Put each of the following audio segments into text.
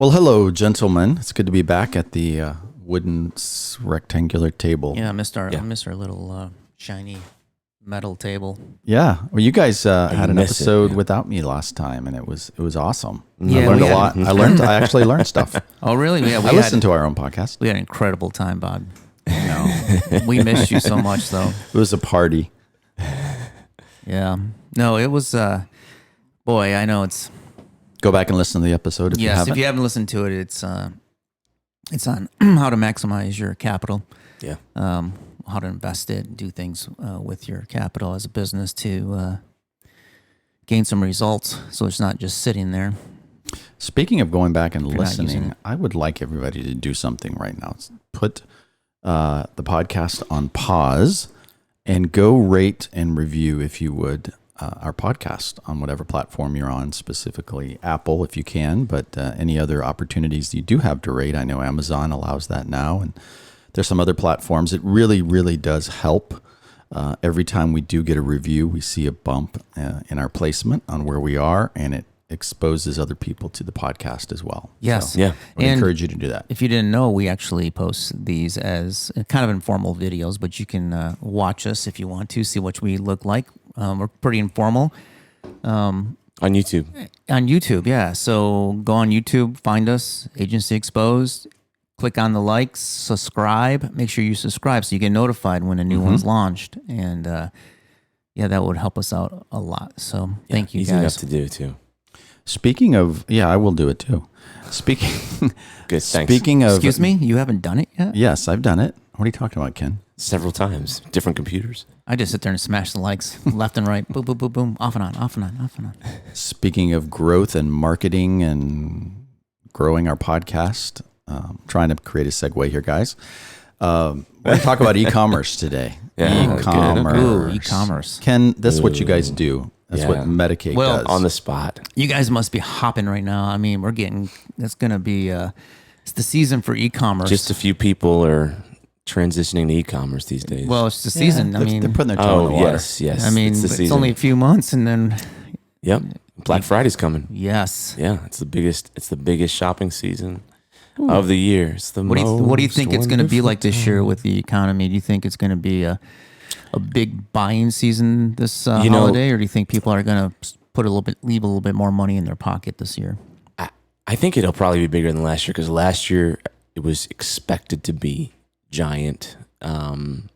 Well, hello, gentlemen. It's good to be back at the wooden rectangular table. Yeah, I missed our little shiny metal table. Yeah. Well, you guys had an episode yeah. without me last time, and it was awesome. Yeah, I learned we a lot. I actually learned stuff. Oh, really? Yeah, I listened to our own podcast. We had an incredible time, Bob. We missed you so much, though. It was a party. Yeah. No, it was. Boy, I know it's. Go back and listen to the episode if you haven't. If you haven't listened to it, it's on how to maximize your capital. Yeah. How to invest it and do things with your capital as a business to gain some results. So it's not just sitting there. Speaking of going back and You're not using listening, it. I would like everybody to do something right now. Put the podcast on pause and go rate and review, if you would, our podcast on whatever platform you're on, specifically Apple if you can, but any other opportunities you do have to rate. I know Amazon allows that now, and there's some other platforms. It really, really does help. Every time we do get a review, we see a bump in our placement on where we are, and it exposes other people to the podcast as well. Yes. So Yeah. I And encourage you to do that. if you didn't know, we actually post these as kind of informal videos, but you can watch us if you want to, see what we look like. We're pretty informal. On YouTube. On YouTube, yeah. So go on YouTube, find us, Agency Exposed, click on the likes, subscribe. Make sure you subscribe so you get notified when a new one's launched. And that would help us out a lot. So thank you Easy guys. enough to do too. Speaking of, I will do it too. Speaking, Good. Thanks. speaking of, Excuse me, you haven't done it yet? yes, I've done it. What are you talking about, Ken? Several times, different computers. I just sit there and smash the likes left and right. Boom, boom, boom, boom. Off and on, off and on, off and on. Speaking of growth and marketing and growing our podcast, trying to create a segue here, guys. We're going to talk about e-commerce today. Yeah, E-commerce. good. Ooh, e-commerce. Ken, that's what you guys do. That's what Yeah. Medicaid Well, does. On the spot. You guys must be hopping right now. I mean, it's going to be, it's the season for e-commerce. Just a few people are transitioning to e-commerce these days. Well, it's the season. I they're, mean, they're putting their toe in the water. yes. I mean, it's, the it's season. only a few months and then, Yep. Black Friday's coming. yes. Yeah, it's the biggest shopping season of the year. It's the What do you think it's going to be wonderful like this year time. with the economy? Do you think it's going to be a big buying season this You know- holiday, or do you think people are going to leave a little bit more money in their pocket this year? I think it'll probably be bigger than last year because last year it was expected to be giant, and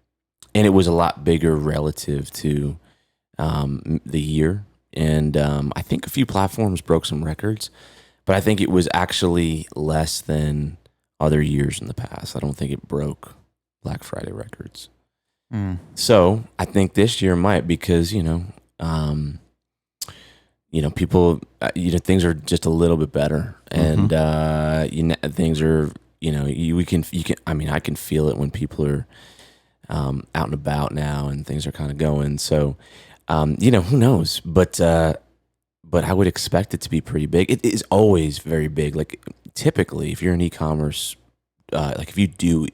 it was a lot bigger relative to the year. And I think a few platforms broke some records, but I think it was actually less than other years in the past. I don't think it broke Black Friday records. So I think this year might because people, things are just a little bit better, and things are, I can feel it when people are out and about now, and things are kind of going. So, who knows? But I would expect it to be pretty big. It is always very big. Like typically, if you're in e-commerce, if you're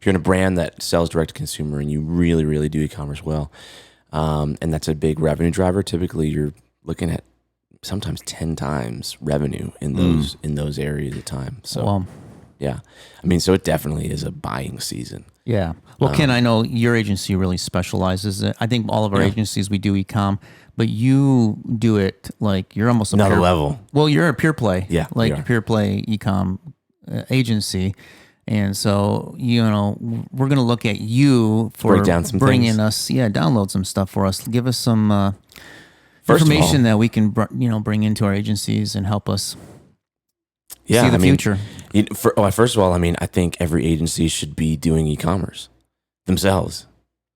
in a brand that sells direct to consumer and you really, really do e-commerce well, and that's a big revenue driver, typically you're looking at sometimes 10 times revenue in those areas of time. So, Well, yeah. I mean, so it definitely is a buying season. yeah. Well, Ken, I know your agency really specializes. I think all of our agencies, we do e-com, but you do it like you're almost Another level. Well, you're a pure play. Yeah, we Like are. a pure play e-com agency. And so, we're going to look at you for Break down some bringing things. us, download some stuff for us. Give us some First of information all- that we can, bring into our agencies and help us Yeah. see the future. First of all, I think every agency should be doing e-commerce themselves.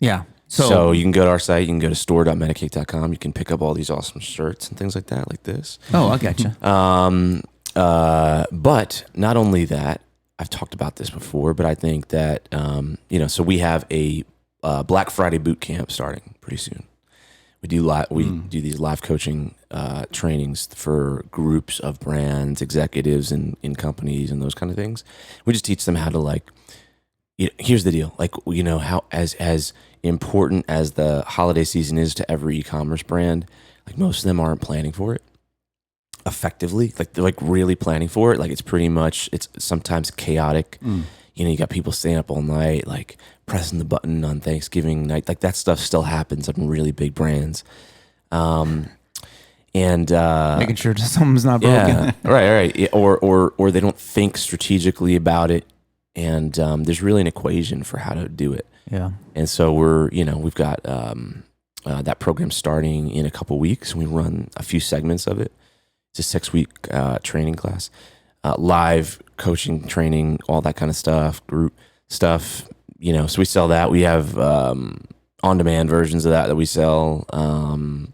Yeah. So you can go to our site, you can go to store.medicate.com. You can pick up all these awesome shirts and things like that, like this. Oh, I got you. But not only that, I've talked about this before, but I think that, so we have a Black Friday boot camp starting pretty soon. We do these live coaching trainings for groups of brands, executives in companies and those kind of things. We just teach them how to here's the deal. How as important as the holiday season is to every e-commerce brand, like most of them aren't planning for it. effectively, like they're like really planning for it. Like it's sometimes chaotic. You know, you got people staying up all night, like pressing the button on Thanksgiving night. Like that stuff still happens on really big brands. And making sure something's not broken. yeah, right. Or they don't think strategically about it. And there's really an equation for how to do it. Yeah. And so we've got that program starting in a couple weeks. We run a few segments of it. It's a 6-week training class, live coaching training, all that kind of stuff, group stuff. You know, so we sell that. We have on-demand versions of that we sell.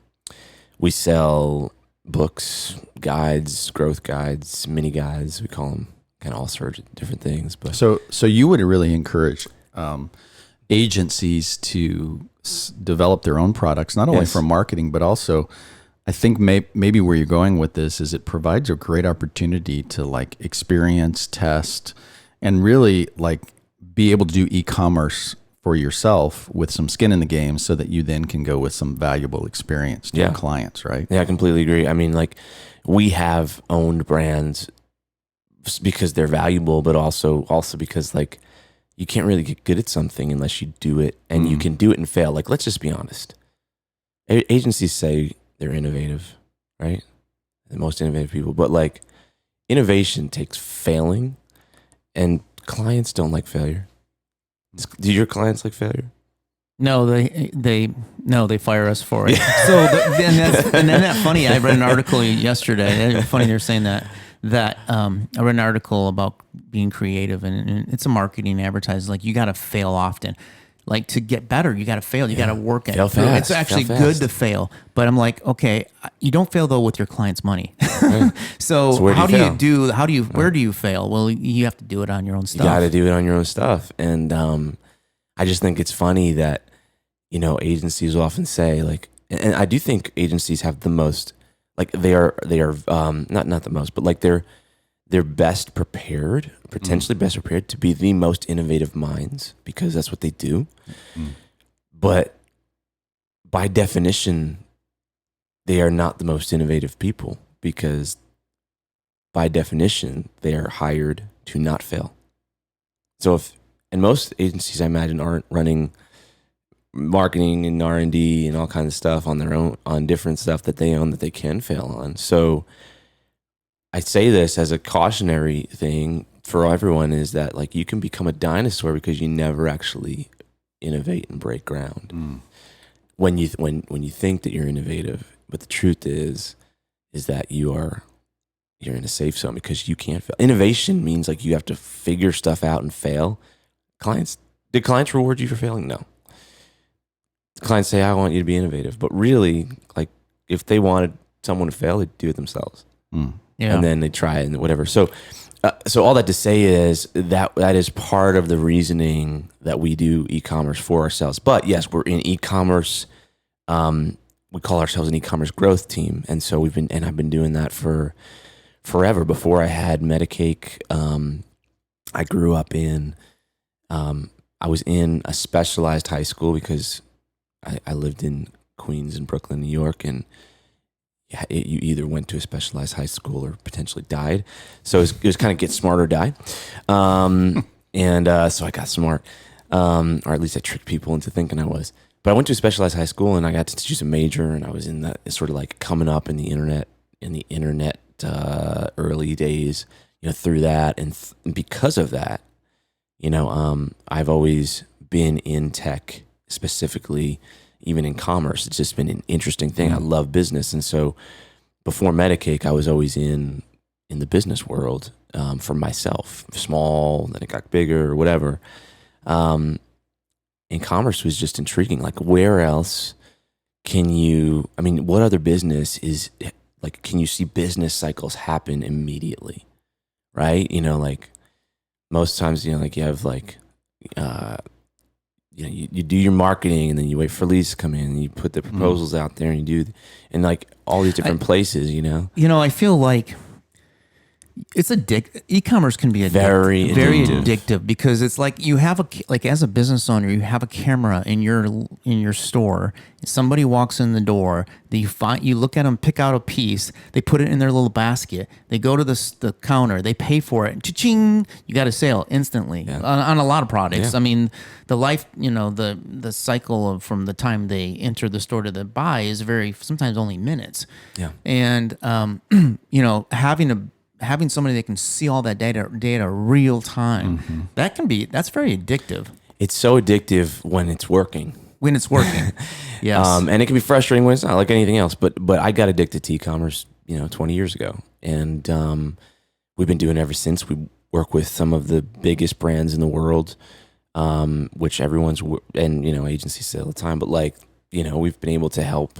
We sell books, guides, growth guides, mini guides. We call them kind of all sorts of different things. But So you would really encourage agencies to develop their own products, not only Yes. for marketing, but also, I think maybe where you're going with this is it provides a great opportunity to like experience, test, and really like be able to do e-commerce for yourself with some skin in the game, so that you then can go with some valuable experience to your clients, right? Yeah, I completely agree. I mean, like we have owned brands because they're valuable, but also because like you can't really get good at something unless you do it, and you can do it and fail. Like, let's just be honest. Agencies say they're innovative, right? The most innovative people, but like innovation takes failing, and clients don't like failure. Do your clients like failure? No, they fire us for it. So and then that funny. I read an article yesterday. Funny they're saying that. I read an article about being creative, and it's a marketing advertising. Like you got to fail often. Like to get better, you got to fail. You got to work at it. Fast, It's actually fail good fast. to fail. But I'm like, okay, you don't fail though with your client's money. So where do how you do fail? you where do you fail? Well, you have to do it on your own You stuff. got to do it on your own stuff. And I just think it's funny that, you know, agencies often say like, and I do think agencies have the most, like they are not the most, but like they're best prepared, potentially best prepared to be the most innovative minds, because that's what they do. But by definition, they are not the most innovative people, because by definition, they are hired to not fail. So and most agencies, I imagine, aren't running marketing and R&D and all kinds of stuff on their own, on different stuff that they own that they can fail on. So I say this as a cautionary thing for everyone, is that like you can become a dinosaur because you never actually innovate and break ground. When you think that you're innovative, but the truth is that you're in a safe zone because you can't fail. Innovation means like you have to figure stuff out and fail. Did clients reward you for failing? No. Clients say, I want you to be innovative, but really, like if they wanted someone to fail, they'd do it themselves. Yeah. And then they try it and whatever. So all that to say is that is part of the reasoning that we do e-commerce for ourselves. But yes, we're in e-commerce. We call ourselves an e-commerce growth team, and so I've been doing that for forever. Before I had Medicake, I grew up in. I was in a specialized high school because I lived in Queens and Brooklyn, New York, and you either went to a specialized high school or potentially died. So it was kind of get smart or die. So I got smart, or at least I tricked people into thinking I was. But I went to a specialized high school, and I got to choose a major, and I was in that sort of like coming up in the internet early days, you know, through that. And because of that, you know, I've always been in tech, specifically, even in commerce. It's just been an interesting thing. I love business. And so before Medicake, I was always in the business world for myself, small, then it got bigger or whatever. And commerce was just intriguing. Like, where else what other business is, like, can you see business cycles happen immediately? Right? You know, like most times, you know, like you have like, you do your marketing, and then you wait for leads to come in, and you put the proposals out there, and you do, and like all these different places, you know? You know, I feel like It's e-commerce can be Very very addictive. addictive because it's like you have like as a business owner, you have a camera in your store. Somebody walks in the door, you look at them, pick out a piece, they put it in their little basket, they go to the counter, they pay for it, cha-ching, you got a sale instantly on a lot of products. Yeah. I mean, the cycle from the time they enter the store to the buy is sometimes only minutes. Yeah. And having somebody that can see all that data real time, that's very addictive. It's so addictive when it's working. When it's working, yes. And it can be frustrating when it's not, like anything else. But I got addicted to e-commerce, 20 years ago, and we've been doing it ever since. We work with some of the biggest brands in the world, which agencies say all the time. But we've been able to help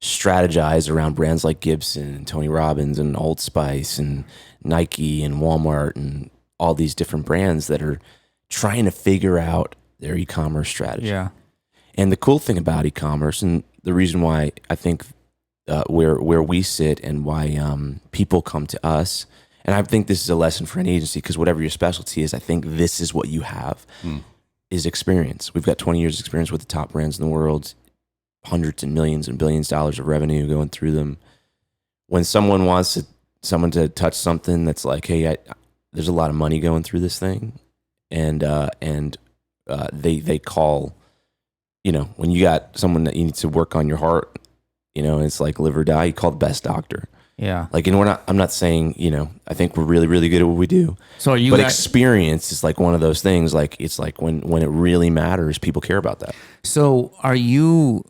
strategize around brands like Gibson and Tony Robbins and Old Spice and Nike and Walmart and all these different brands that are trying to figure out their e-commerce strategy. Yeah. And the cool thing about e-commerce, and the reason why I think where we sit and why people come to us, and I think this is a lesson for an agency, because whatever your specialty is, I think this is what you have, is experience. We've got 20 years experience with the top brands in the world, hundreds and millions and billions of dollars of revenue going through them. When someone wants someone to touch something that's like, hey, there's a lot of money going through this thing, and they call. When you got someone that you need to work on your heart, it's like live or die, you call the best doctor. Yeah. I'm not saying, I think we're really, really good at what we do. So experience is like one of those things, like it's like when it really matters, people care about that. So I'm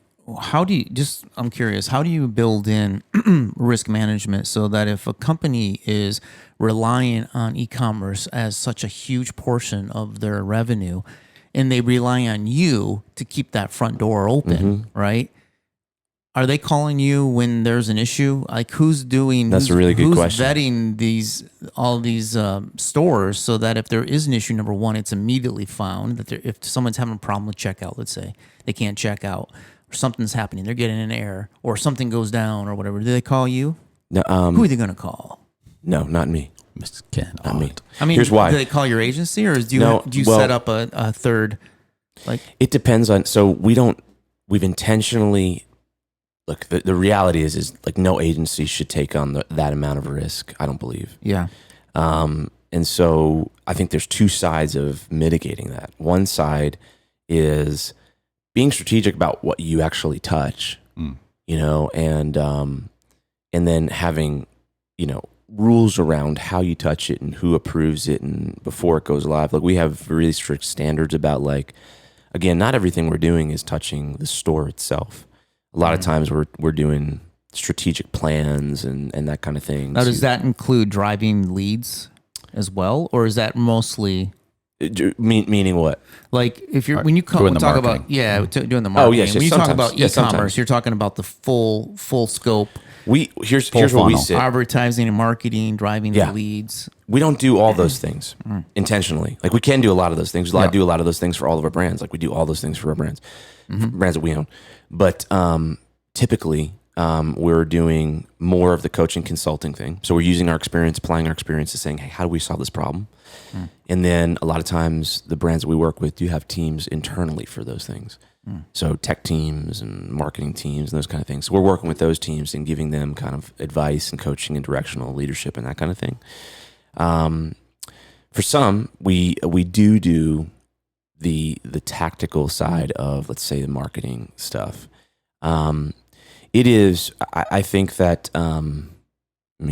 curious, how do you build in risk management so that if a company is relying on e-commerce as such a huge portion of their revenue, and they rely on you to keep that front door open, right? Are they calling you when there's an issue? Like who's a really good question. Vetting all these stores so that if there is an issue, number one, it's immediately found. That if someone's having a problem with checkout, let's say they can't check out, or something's happening, they're getting an error, or something goes down, or whatever. Do they call you? No. Who are they going to call? No, not me. Mr. Ken Ott. Not me. I mean, here's why. Do they call your agency, or do you set up a third? It depends on. So we've intentionally. Look, the reality is like no agency should take on that amount of risk. I don't believe. Yeah. And so I think there's two sides of mitigating that. One side is being strategic about what you actually touch, and then having, rules around how you touch it and who approves it and before it goes live. Like we have really strict standards about again, not everything we're doing is touching the store itself. A lot of times we're doing strategic plans and that kind of thing. Now, does that include driving leads as well, or is that mostly meaning what? Like if you're when you talk about doing the marketing. Oh yes, when you talk about e-commerce, sometimes. you're talking about the full scope. Here's where we sit: advertising and marketing, driving the leads. We don't do all those things intentionally. Like we can do a lot of those things. Do a lot of those things for all of our brands. Like we do all those things for our brands, brands that we own. But typically, we're doing more of the coaching consulting thing. So we're using our experience, applying our experience to saying, hey, how do we solve this problem? And then a lot of times the brands that we work with do have teams internally for those things. So tech teams and marketing teams and those kind of things. So we're working with those teams and giving them kind of advice and coaching and directional leadership and that kind of thing. For some, we do the tactical side of, let's say, the marketing stuff. It is, I think that,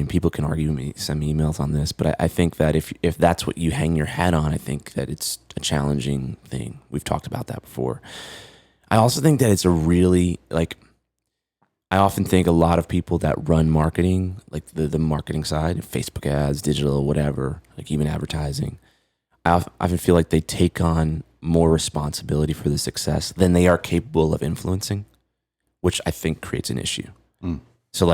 people can argue with me, send me emails on this, but I think that if that's what you hang your hat on, I think that it's a challenging thing. We've talked about that before. I also think that it's a really, I often think a lot of people that run marketing, like the marketing side, Facebook ads, digital, whatever, like even advertising, I often feel like they take on more responsibility for the success than they are capable of influencing, which I think creates an issue. So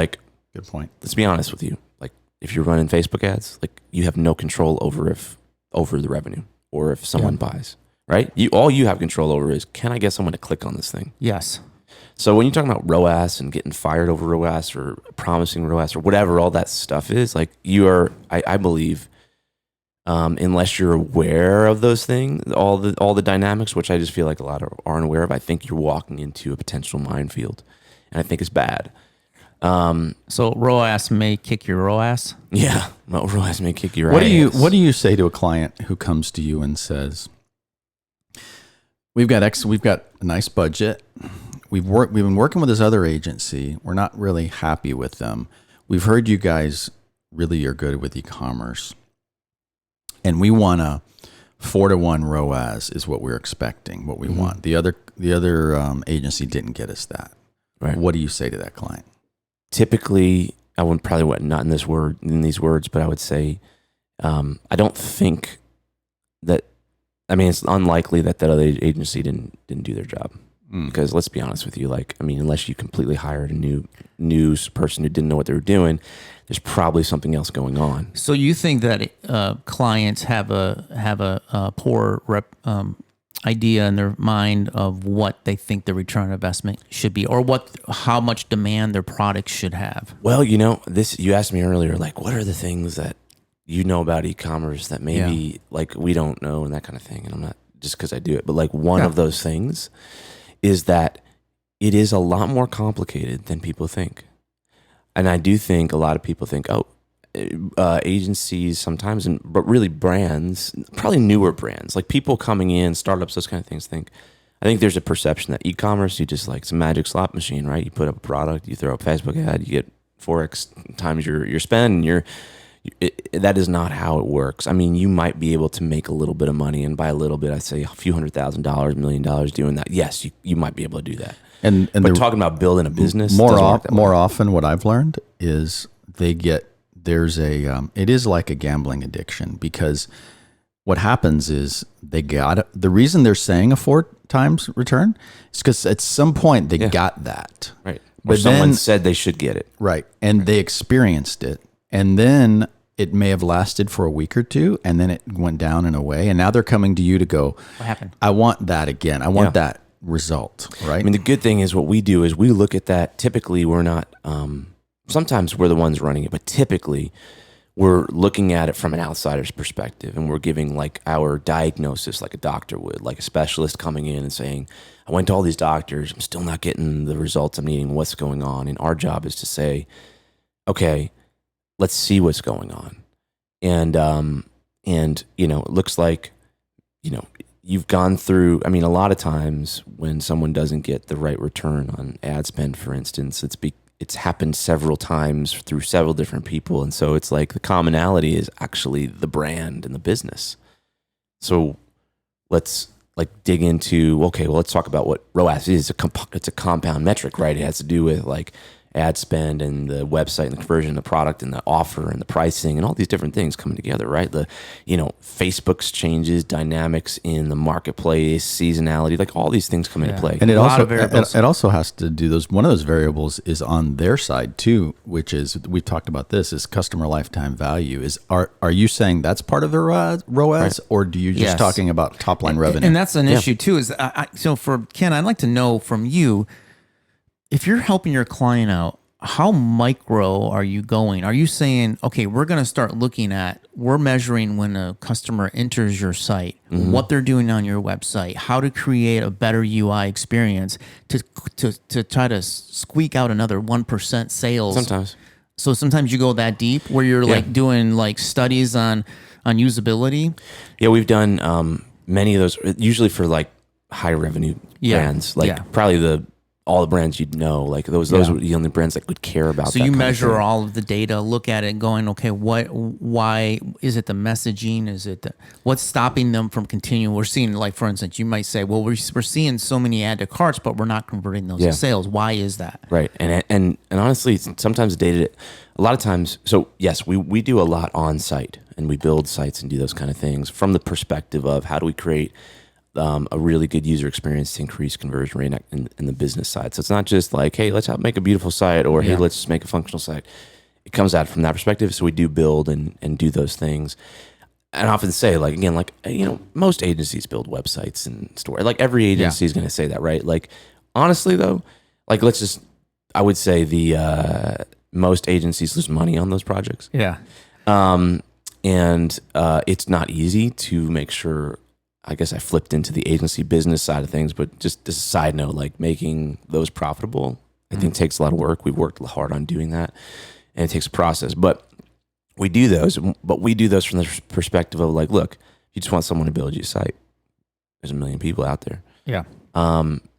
good point. Let's be honest with you. Like if you're running Facebook ads, like you have no control over the revenue or if someone buys, right? All you have control over is, can I get someone to click on this thing? Yes. So when you're talking about ROAS and getting fired over ROAS or promising ROAS or whatever all that stuff is, like you are, I believe, unless you're aware of those things, all the dynamics, which I just feel like a lot aren't aware of, I think you're walking into a potential minefield, and I think it's bad. So ROAS may kick your ROAS. Yeah, well, ROAS may kick your What ass. do you say to a client who comes to you and says, we've got a nice budget. We've been working with this other agency. We're not really happy with them. We've heard you guys really are good with e-commerce, and we want a 4-to-1 ROAS is what we're expecting, what we want. The other agency didn't get us that. Right. What do you say to that client? Typically, I would probably not in these words, but I would say, I don't think that. I mean, it's unlikely that other agency didn't do their job. Because let's be honest with you, like, I mean, unless you completely hired a new person who didn't know what they were doing, there's probably something else going on. So you think that clients have a poor idea in their mind of what they think the return on investment should be, or how much demand their products should have? Well, you asked me earlier, like, what are the things that you know about e-commerce that maybe like we don't know and that kind of thing. And I'm not just because I do it, but like one of those things is that it is a lot more complicated than people think. And I do think a lot of people think, agencies sometimes, but really brands, probably newer brands, like people coming in, startups, those kind of things I think there's a perception that e-commerce, you just like, it's a magic slot machine, right? You put up a product, you throw up a Facebook ad, you get 4x times your spend, and that is not how it works. I mean, you might be able to make a little bit of money, and by a little bit, I'd say a few $100,000, $1 million doing that. Yes, you might be able to do that. But talking about building a business, more often, what I've learned is it is like a gambling addiction, because what happens is the reason they're saying a 4 times return is because at some point they got that. Right. Or someone said they should get it. Right. And they experienced it. And then it may have lasted for a week or two, and then it went down and away. And now they're coming to you to go, what happened? I want that again. I want that result, right? I mean, the good thing is what we do is we look at that. Typically, we're not, sometimes we're the ones running it, but typically we're looking at it from an outsider's perspective, and we're giving like our diagnosis like a doctor would, like a specialist coming in and saying, I went to all these doctors, I'm still not getting the results I'm needing, what's going on? And our job is to say, okay, let's see what's going on. And it looks like, you've gone through, I mean, a lot of times when someone doesn't get the right return on ad spend, for instance, it's happened several times through several different people. And so it's like the commonality is actually the brand and the business. So let's like dig into, okay, well, let's talk about what ROAS is. It's a compound metric, right? It has to do with like ad spend and the website and the conversion of the product and the offer and the pricing and all these different things coming together, right? Facebook's changes, dynamics in the marketplace, seasonality, like all these things come into play. And it also has to do one of those variables is on their side too, which is, we've talked about this, is customer lifetime value. Are you saying that's part of the ROAS, right? Or do you just talking about top line revenue? And that's an issue too, is so for Ken, I'd like to know from you, if you're helping your client out, how micro are you going? Are you saying, okay, we're going to start we're measuring when a customer enters your site, what they're doing on your website, how to create a better UI experience to try to squeak out another 1% sales? Sometimes. So sometimes you go that deep where you're like doing like studies on usability? Yeah, we've done many of those, usually for like high revenue brands, probably all the brands you'd know, like those were the only brands that would care about. So you measure all of the data, look at it, going, okay, why is it the messaging? Is it what's stopping them from continuing? We're seeing, like for instance, you might say, well, we're seeing so many add to carts, but we're not converting those to sales. Why is that? Right, and honestly, sometimes data, a lot of times. So yes, we do a lot on site, and we build sites and do those kind of things from the perspective of how do we create a really good user experience to increase conversion rate in the business side. So it's not just like, hey, let's make a beautiful site, or hey, let's just make a functional site. It comes out from that perspective. So we do build and do those things. And I often say, like, again, like, most agencies build websites and store. Like every agency is going to say that, right? Like, honestly though, like, I would say most agencies lose money on those projects. Yeah. And it's not easy to make sure. I guess I flipped into the agency business side of things, but just as a side note, like making those profitable, I think takes a lot of work. We've worked hard on doing that, and it takes a process. But we do those from the perspective of like, look, you just want someone to build you a site. There's a million people out there. Yeah.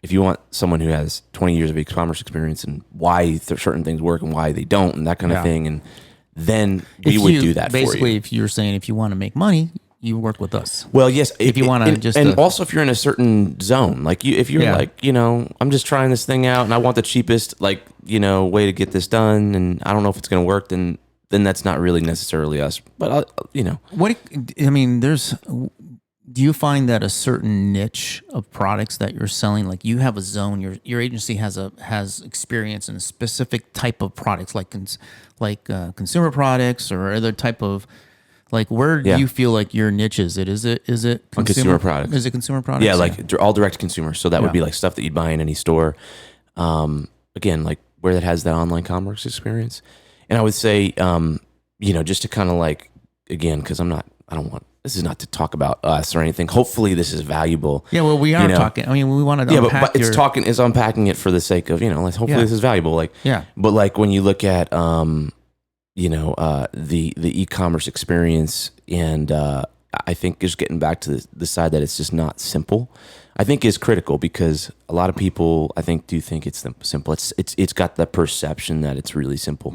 If you want someone who has 20 years of e-commerce experience and why certain things work and why they don't and that kind of thing, and then we would do that for you. Basically, if you're saying if you want to make money, you work with us. Well, yes. If you want to just... And also if you're in a certain zone, like if you're like, I'm just trying this thing out and I want the cheapest, like, way to get this done and I don't know if it's going to work, then that's not really necessarily us. But, do you find that a certain niche of products that you're selling, like you have a zone, your agency has experience in a specific type of products, like consumer products or other type of, like, where do you feel like your niche is? Is it consumer products? Is it consumer products? Yeah, like all direct to consumer. So that would be like stuff that you'd buy in any store. Again, like where that has that online commerce experience. And I would say, just to kind of like, again, because this is not to talk about us or anything. Hopefully this is valuable. Yeah, well, we are talking. I mean, we want to unpack but it's unpacking it for the sake of, like, hopefully this is valuable. Like, but like when you look at, the e-commerce experience, and I think just getting back to the side that it's just not simple, I think is critical, because a lot of people, I think, do think it's simple. It's got the perception that it's really simple.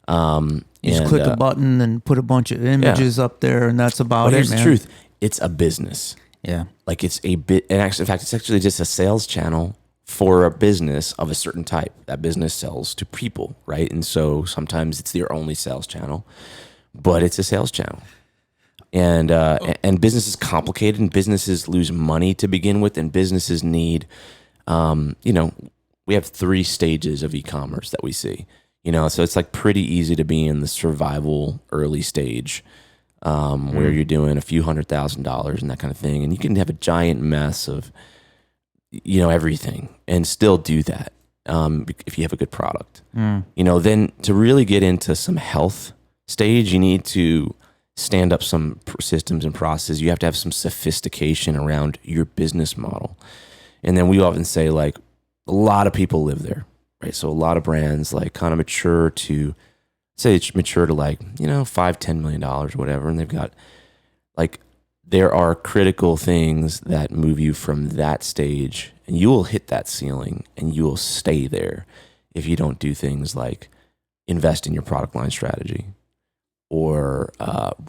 You just click a button and put a bunch of images up there, and that's about it, here's man. the truth. It's a business. Yeah. Like it's a bit, and actually, in fact, it's actually just a sales channel for a business of a certain type. That business sells to people, right? And so sometimes it's their only sales channel, but it's a sales channel. And business is complicated, and businesses lose money to begin with, and businesses need, we have 3 stages of e-commerce that we see. So it's like pretty easy to be in the survival early stage, where you're doing a few $100,000 and that kind of thing. And you can have a giant mess of, everything and still do that. If you have a good product, then to really get into some health stage, you need to stand up some systems and processes. You have to have some sophistication around your business model. And then we often say, like, a lot of people live there. Right, so a lot of brands like kind of mature to like, $5-10 million or whatever, and they've got, like, there are critical things that move you from that stage, and you will hit that ceiling and you will stay there if you don't do things like invest in your product line strategy or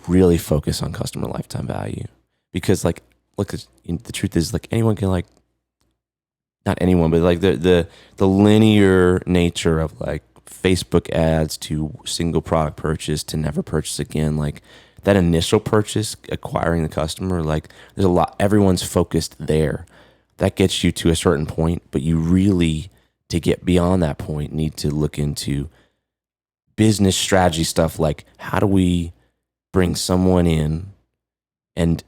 really focus on customer lifetime value. Because, like, look, the truth is, like, anyone can, like, not anyone, but like the linear nature of like Facebook ads to single product purchase to never purchase again, like that initial purchase, acquiring the customer, like there's a lot, everyone's focused there. That gets you to a certain point, but you really, to get beyond that point, need to look into business strategy stuff, like how do we bring someone in and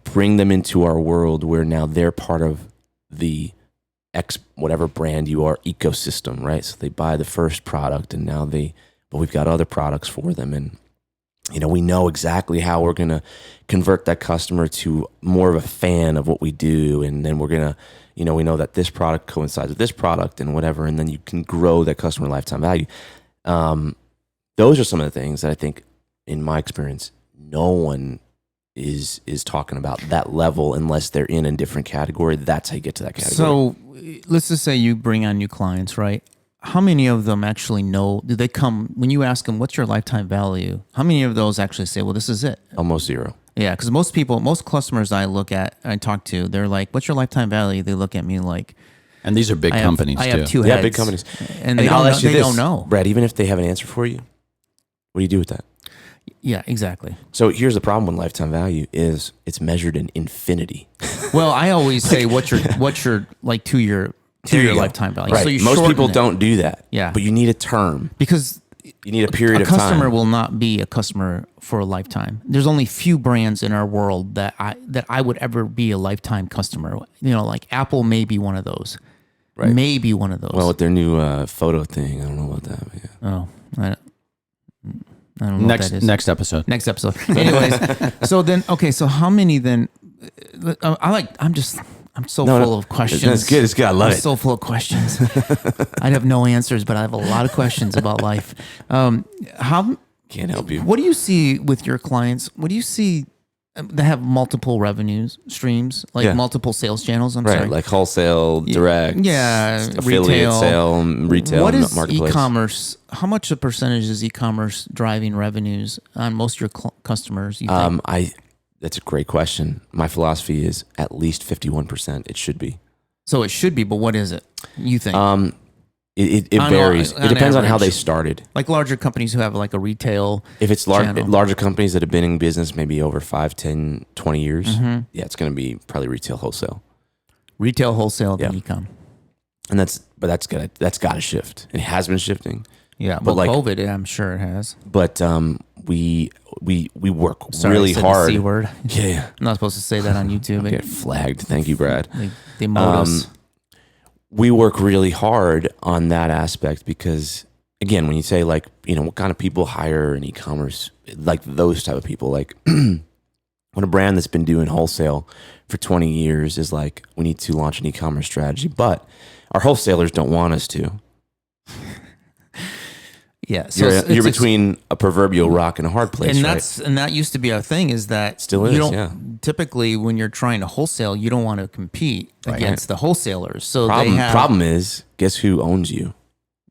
bring them into our world where now they're part of the whatever brand you are ecosystem, right? So they buy the first product, and now but we've got other products for them, and we know exactly how we're gonna convert that customer to more of a fan of what we do, and then we're gonna, we know that this product coincides with this product and whatever, and then you can grow that customer lifetime value. Those are some of the things that I think, in my experience, no one is talking about that level unless they're in a different category. That's how you get to that category. So let's just say you bring on new clients, right? How many of them actually know, do they come, when you ask them, what's your lifetime value? How many of those actually say, well, this is it? Almost zero. Yeah, because most customers I talk to, they're like, what's your lifetime value? They look at me like, and these are big companies too. I have 2 heads. Yeah, big companies. And they don't know. Brad, even if they have an answer for you, what do you do with that? Yeah, exactly. So here's the problem with lifetime value is it's measured in infinity. Well, I always say what's your like 2-year lifetime value. Right. So you most people it. don't do that. Yeah. But you need a term. Because you need a period of time. A customer will not be a customer for a lifetime. There's only few brands in our world that I would ever be a lifetime customer. Like Apple may be one of those. Right. Maybe one of those. Well, with their new photo thing, I don't know about that. But yeah. Oh, I don't know what that is. Next episode. Next episode. Anyways, so then, okay, so how many then? I'm so full of questions. That's good. It's good. I love I'm it. so full of questions. I have no answers, but I have a lot of questions about life. How Can't help you. What do you see with your clients? What do you see that have multiple revenues streams, like Yeah. multiple sales channels? I'm Right, sorry. like wholesale, direct, Yeah, affiliate retail. retail, What is marketplace. e-commerce? How much a percentage is e-commerce driving revenues on most of your customers? You think? That's a great question. My philosophy is at least 51%. It should be. So it should be, but what is it? You think? It On- varies. on It depends on how average. they started. Like larger companies who have like a retail. If it's channel. larger companies that have been in business maybe over 5, 10, 20 years, Mm-hmm. yeah, it's going to be probably retail, wholesale. Retail, wholesale, then Yeah. e-com. And that's got to shift. It has been shifting. Yeah, But but like- COVID, I'm sure it has. But we work Sorry, really I said hard. The C word. Yeah. I'm not supposed to say that on YouTube. Get flagged. Thank you, Brad. They mowed us. We work really hard on that aspect because, again, when you say like, what kind of people hire in e-commerce, like those type of people, like when a brand that's been doing wholesale for 20 years is like, we need to launch an e-commerce strategy, but our wholesalers don't want us to. Yeah, so You're between a proverbial rock and a hard place, and right? that used to be our thing. Is that Still is, you don't, yeah. Typically, when you're trying to wholesale, you don't want to compete against the wholesalers. So Problem, they have problem is, guess who owns you?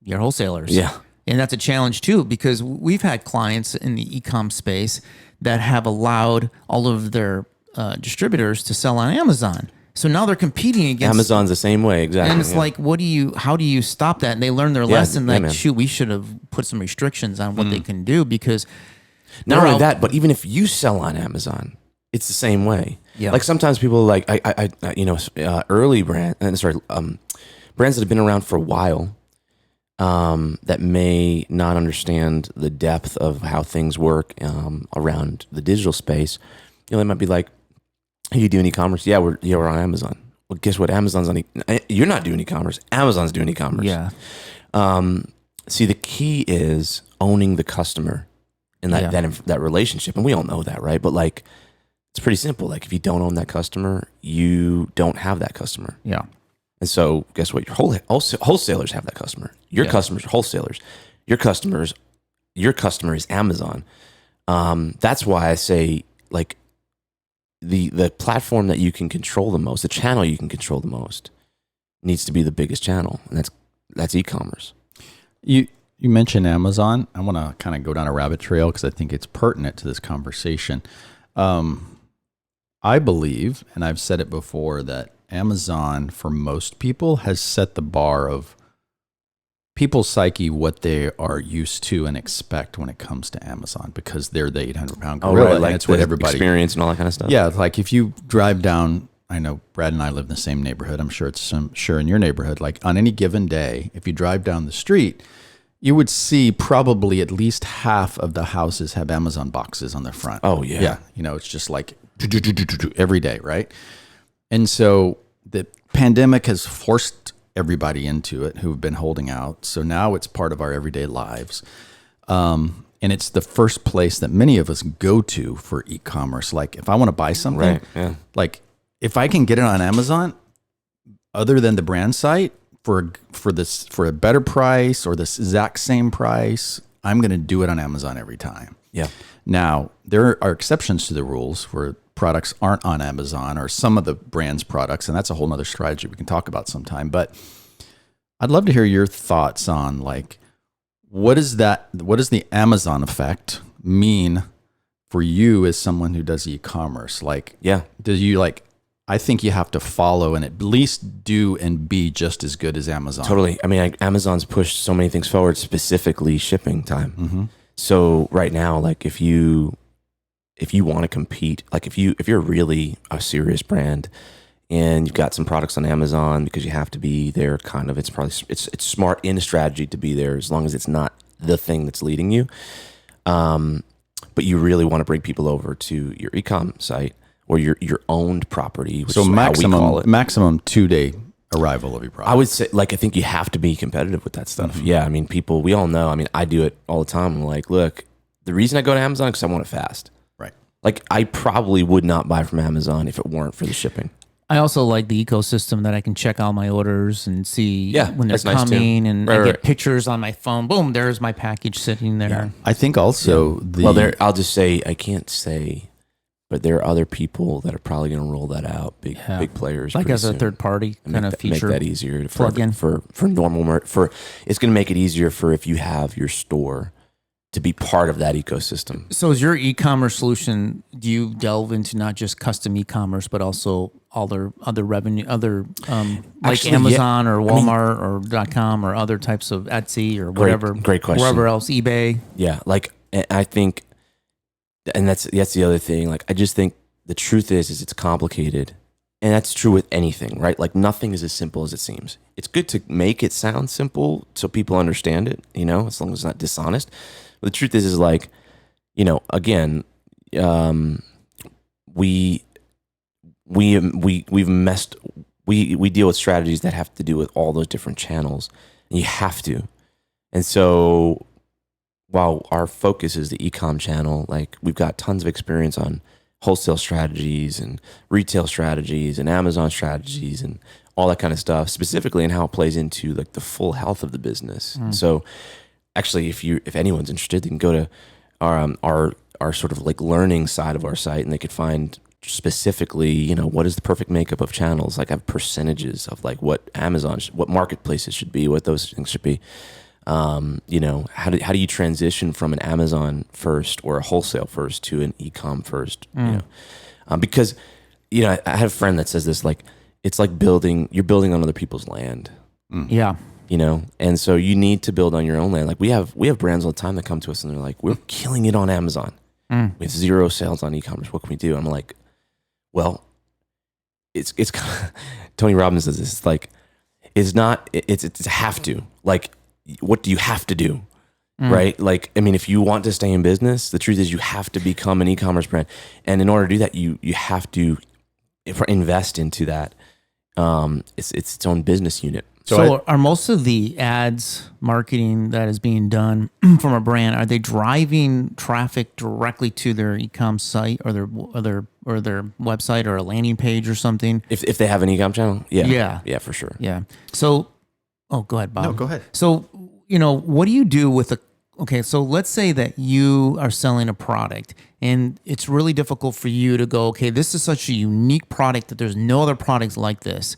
your wholesalers. Yeah. And that's a challenge too, because we've had clients in the e-com space that have allowed all of their distributors to sell on Amazon. So now they're competing against Amazon's the same way, exactly. And it's yeah. like, how do you stop that? And they learn their lesson. yeah, Like, man. shoot, we should have put some restrictions on what they can do because Not they're only out- that, but even if you sell on Amazon, it's the same way. Yeah. Like sometimes people like early brands that have been around for a while, that may not understand the depth of how things work around the digital space. They might be like, "Hey, you doing e-commerce? Yeah, we're on Amazon." Well, guess what? Amazon's on. You're not doing e-commerce. Amazon's doing e-commerce. Yeah. See, the key is owning the customer and Yeah. that relationship, and we all know that, right? But like, it's pretty simple. Like, if you don't own that customer, you don't have that customer. Yeah. And so, guess what? Your wholesalers have that customer. Your Yeah. customers are wholesalers. Your customer is Amazon. That's why I say, like, the platform that you can control the most, the channel you can control the most, needs to be the biggest channel, and that's e-commerce. You mentioned Amazon. I want to kind of go down a rabbit trail because I think it's pertinent to this conversation. I believe, and I've said it before, that Amazon, for most people, has set the bar of people's psyche, what they are used to and expect when it comes to Amazon, because they're the 800-pound gorilla. Like and it's what the everybody experience and all that kind of stuff. Yeah, like if you drive down, I know Brad and I live in the same neighborhood. I'm sure sure in your neighborhood. Like on any given day, if you drive down the street, you would see probably at least half of the houses have Amazon boxes on their front. Oh yeah. Yeah, it's just like every day, right? And so the pandemic has forced everybody into it who've been holding out. So now it's part of our everyday lives. And it's the first place that many of us go to for e-commerce. Like if I want to buy something, Right. Yeah. like if I can get it on Amazon, other than the brand site for a better price or this exact same price, I'm going to do it on Amazon every time. Yeah. Now, there are exceptions to the rules where products aren't on Amazon or some of the brand's products, and that's a whole nother strategy we can talk about sometime. But I'd love to hear your thoughts on like, what does the Amazon effect mean for you as someone who does e-commerce? Like, Yeah. do you like, I think you have to follow and at least do and be just as good as Amazon. Totally. I mean, Amazon's pushed so many things forward, specifically shipping time. Mm-hmm. So right now, like if you want to compete, like if you're really a serious brand and you've got some products on Amazon because you have to be there, kind of, it's smart in a strategy to be there as long as it's not the thing that's leading you. But you really want to bring people over to your e-com site or your owned property, which So is how we call it. maximum 2-day arrival of your product? I would say, like, I think you have to be competitive with that stuff. Yeah, I mean, people, we all know. I mean, I do it all the time. I'm like, look, the reason I go to Amazon is because I want it fast. Right. Like, I probably would not buy from Amazon if it weren't for the shipping. I also like the ecosystem that I can check all my orders and see when they're that's nice too. coming, and I Right. get pictures on my phone. Boom, there's my package sitting there. Yeah. I think also I'll just say, I can't say, but there are other people that are probably going to roll that out. Big players, Like pretty as a soon. third party kind of feature. Make that easier to plug in for normal it's going to make it easier for if you have your store to be part of that ecosystem. So is your e-commerce solution, do you delve into not just custom e-commerce, but also other revenue, like Actually, Amazon or Walmart or .com or other types of Etsy or whatever? Great question. Wherever else, eBay. Yeah. Like, I think, and that's the other thing. Like, I just think the truth is it's complicated. And that's true with anything, right? Like, nothing is as simple as it seems. It's good to make it sound simple so people understand it, as long as it's not dishonest. But the truth is like, again, we deal with strategies that have to do with all those different channels. And you have to. And so while our focus is the e-com channel, like, we've got tons of experience on wholesale strategies and retail strategies and Amazon strategies and all that kind of stuff, specifically in how it plays into like the full health of the business. So actually, if anyone's interested, they can go to our sort of like learning side of our site, and they could find specifically, what is the perfect makeup of channels. Like, I have percentages of like what what marketplaces should be, what those things should be. How do you transition from an Amazon first or a wholesale first to an e-com first? Because I had a friend that says this, like, it's like you're building on other people's land. Yeah. And so you need to build on your own land. Like, we have brands all the time that come to us and they're like, we're killing it on Amazon. We have 0 sales on e-commerce. What can we do? I'm like, well, it's Tony Robbins says this. It's like, it's a have to. Like, what do you have to do? Right? Like, I mean, if you want to stay in business, the truth is you have to become an e-commerce brand. And in order to do that, you have to invest into that. It's its own business unit. So are most of the ads marketing that is being done from a brand, are they driving traffic directly to their e-com site or their website or a landing page or something? If they have an e-com channel? Yeah. Yeah, for sure. Yeah. So, go ahead, Bob. No, go ahead. So, what do you do with so let's say that you are selling a product and it's really difficult for you to go, okay, this is such a unique product that there's no other products like this.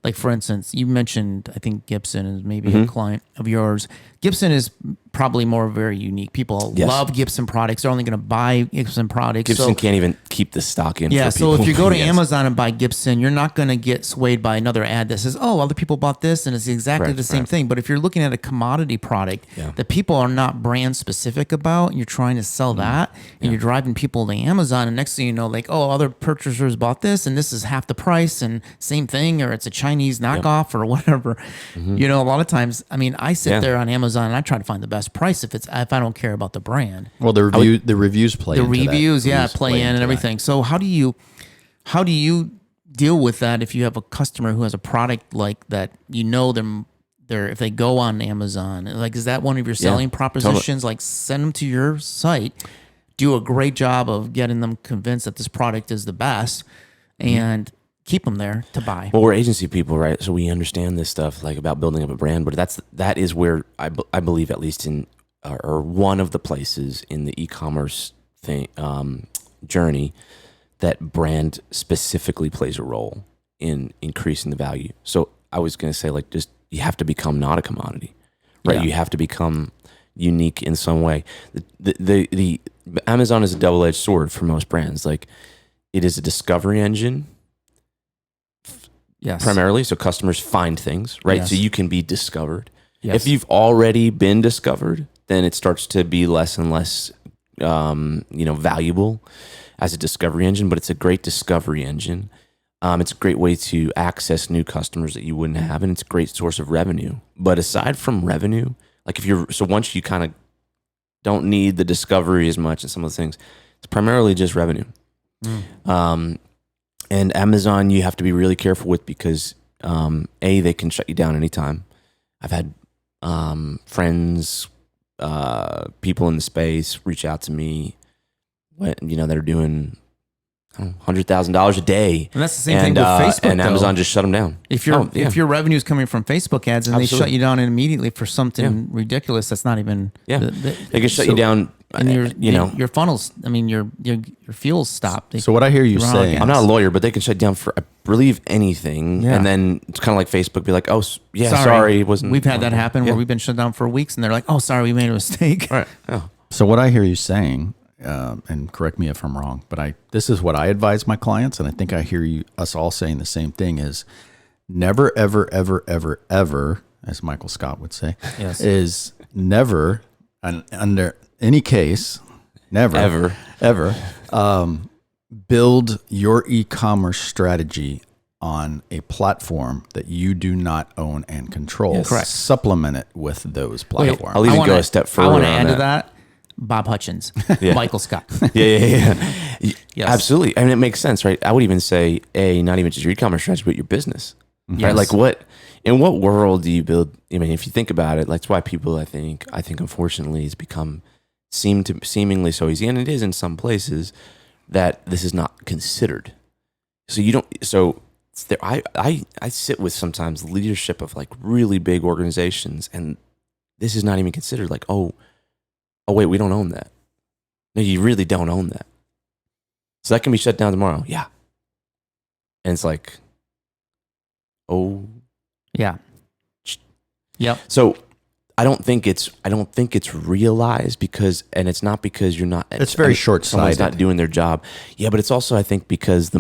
Like, for instance, you mentioned, I think Gibson is maybe a client of yours. Gibson is probably very unique. People love Gibson products. They're only going to buy Gibson products. Gibson can't even keep the stock in. Yeah, for people. so if you go to Amazon and buy Gibson, you're not going to get swayed by another ad that says, oh, other people bought this and it's exactly the same thing. But if you're looking at a commodity product that people are not brand specific about, and you're trying to sell that, and you're driving people to Amazon, and next thing you know, like, oh, other purchasers bought this and this is half the price and same thing, or it's a Chinese knockoff or whatever. A lot of times, I mean, I sit there on Amazon and I try to find the best price if I don't care about the brand. Well, the reviews play into that. Play in and everything. So how do you deal with that if you have a customer who has a product like that, them if they go on Amazon, like, is that one of your selling propositions? Totally. Like, send them to your site, do a great job of getting them convinced that this product is the best, and keep them there to buy. Well, we're agency people, right? So we understand this stuff, like, about building up a brand. But that is where I believe, at least in or one of the places in the e-commerce thing journey, that brand specifically plays a role in increasing the value. So I was going to say, like, just you have to become not a commodity, right? You have to become unique in some way. The Amazon is a double-edged sword for most brands. Like, it is a discovery engine. Yes. Primarily, so customers find things, right? Yes. So you can be discovered. Yes. If you've already been discovered, then it starts to be less and less, valuable as a discovery engine. But it's a great discovery engine. It's a great way to access new customers that you wouldn't have, and it's a great source of revenue. But aside from revenue, like, once you kind of don't need the discovery as much and some of the things, it's primarily just revenue. And Amazon, you have to be really careful with, because they can shut you down anytime. I've had friends, people in the space reach out to me when they're doing $100,000 a day, and that's the same thing with Facebook. And Amazon just shut them down. If your revenue is coming from Facebook ads and Absolutely. they shut you down immediately for something ridiculous, that's not even they can shut you down. And your funnels, I mean your fuels stopped. So what I hear you saying, I'm not a lawyer, but they can shut down for, I believe, anything. And then it's kind of like Facebook be like, oh, sorry, it wasn't. We've had that happen where we've been shut down for weeks and they're like, oh, sorry, we made a mistake. All right. Oh. So what I hear you saying, and correct me if I'm wrong, but this is what I advise my clients, and I think I hear us all saying the same thing: is never, ever, ever, ever, ever, as Michael Scott would say, is never, under any case, never, ever, build your e-commerce strategy on a platform that you do not own and control. Yes. Correct. Supplement it with those platforms. I'll even go a step further. I want to on add to that. Bob Hutchins, Michael Scott. Yeah. Yes. Absolutely. I mean, it makes sense, right? I would even say, not even just your e-commerce strategy, but your business, right? Like in what world do you build? I mean, if you think about it, that's why people, I think unfortunately it's become seemingly so easy. And it is in some places that this is not considered. I sit with sometimes leadership of like really big organizations, and this is not even considered. Like, oh wait, we don't own that. No, you really don't own that. So that can be shut down tomorrow. Yeah. And it's like, oh. Yeah. Yep. So I don't think it's realized and it's not because you're not. It's very short-sighted. Someone's not doing their job. Yeah, but it's also, I think, because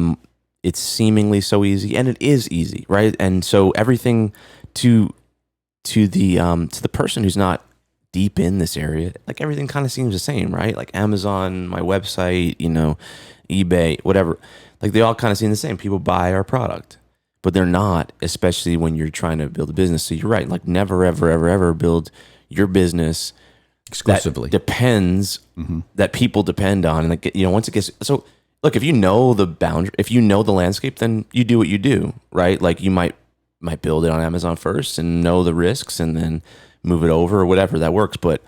it's seemingly so easy, and it is easy, right? And so everything to the person who's not deep in this area, like everything kind of seems the same, right? Like Amazon, my website, eBay, whatever, like they all kind of seem the same. People buy our product, but they're not, especially when you're trying to build a business. So you're right. Like never, ever, ever, ever build your business exclusively. That depends, that people depend on. And like, once it gets, so look, if you know the boundary, if you know the landscape, then you do what you do, right? Like you might build it on Amazon first and know the risks and then move it over or whatever, that works. But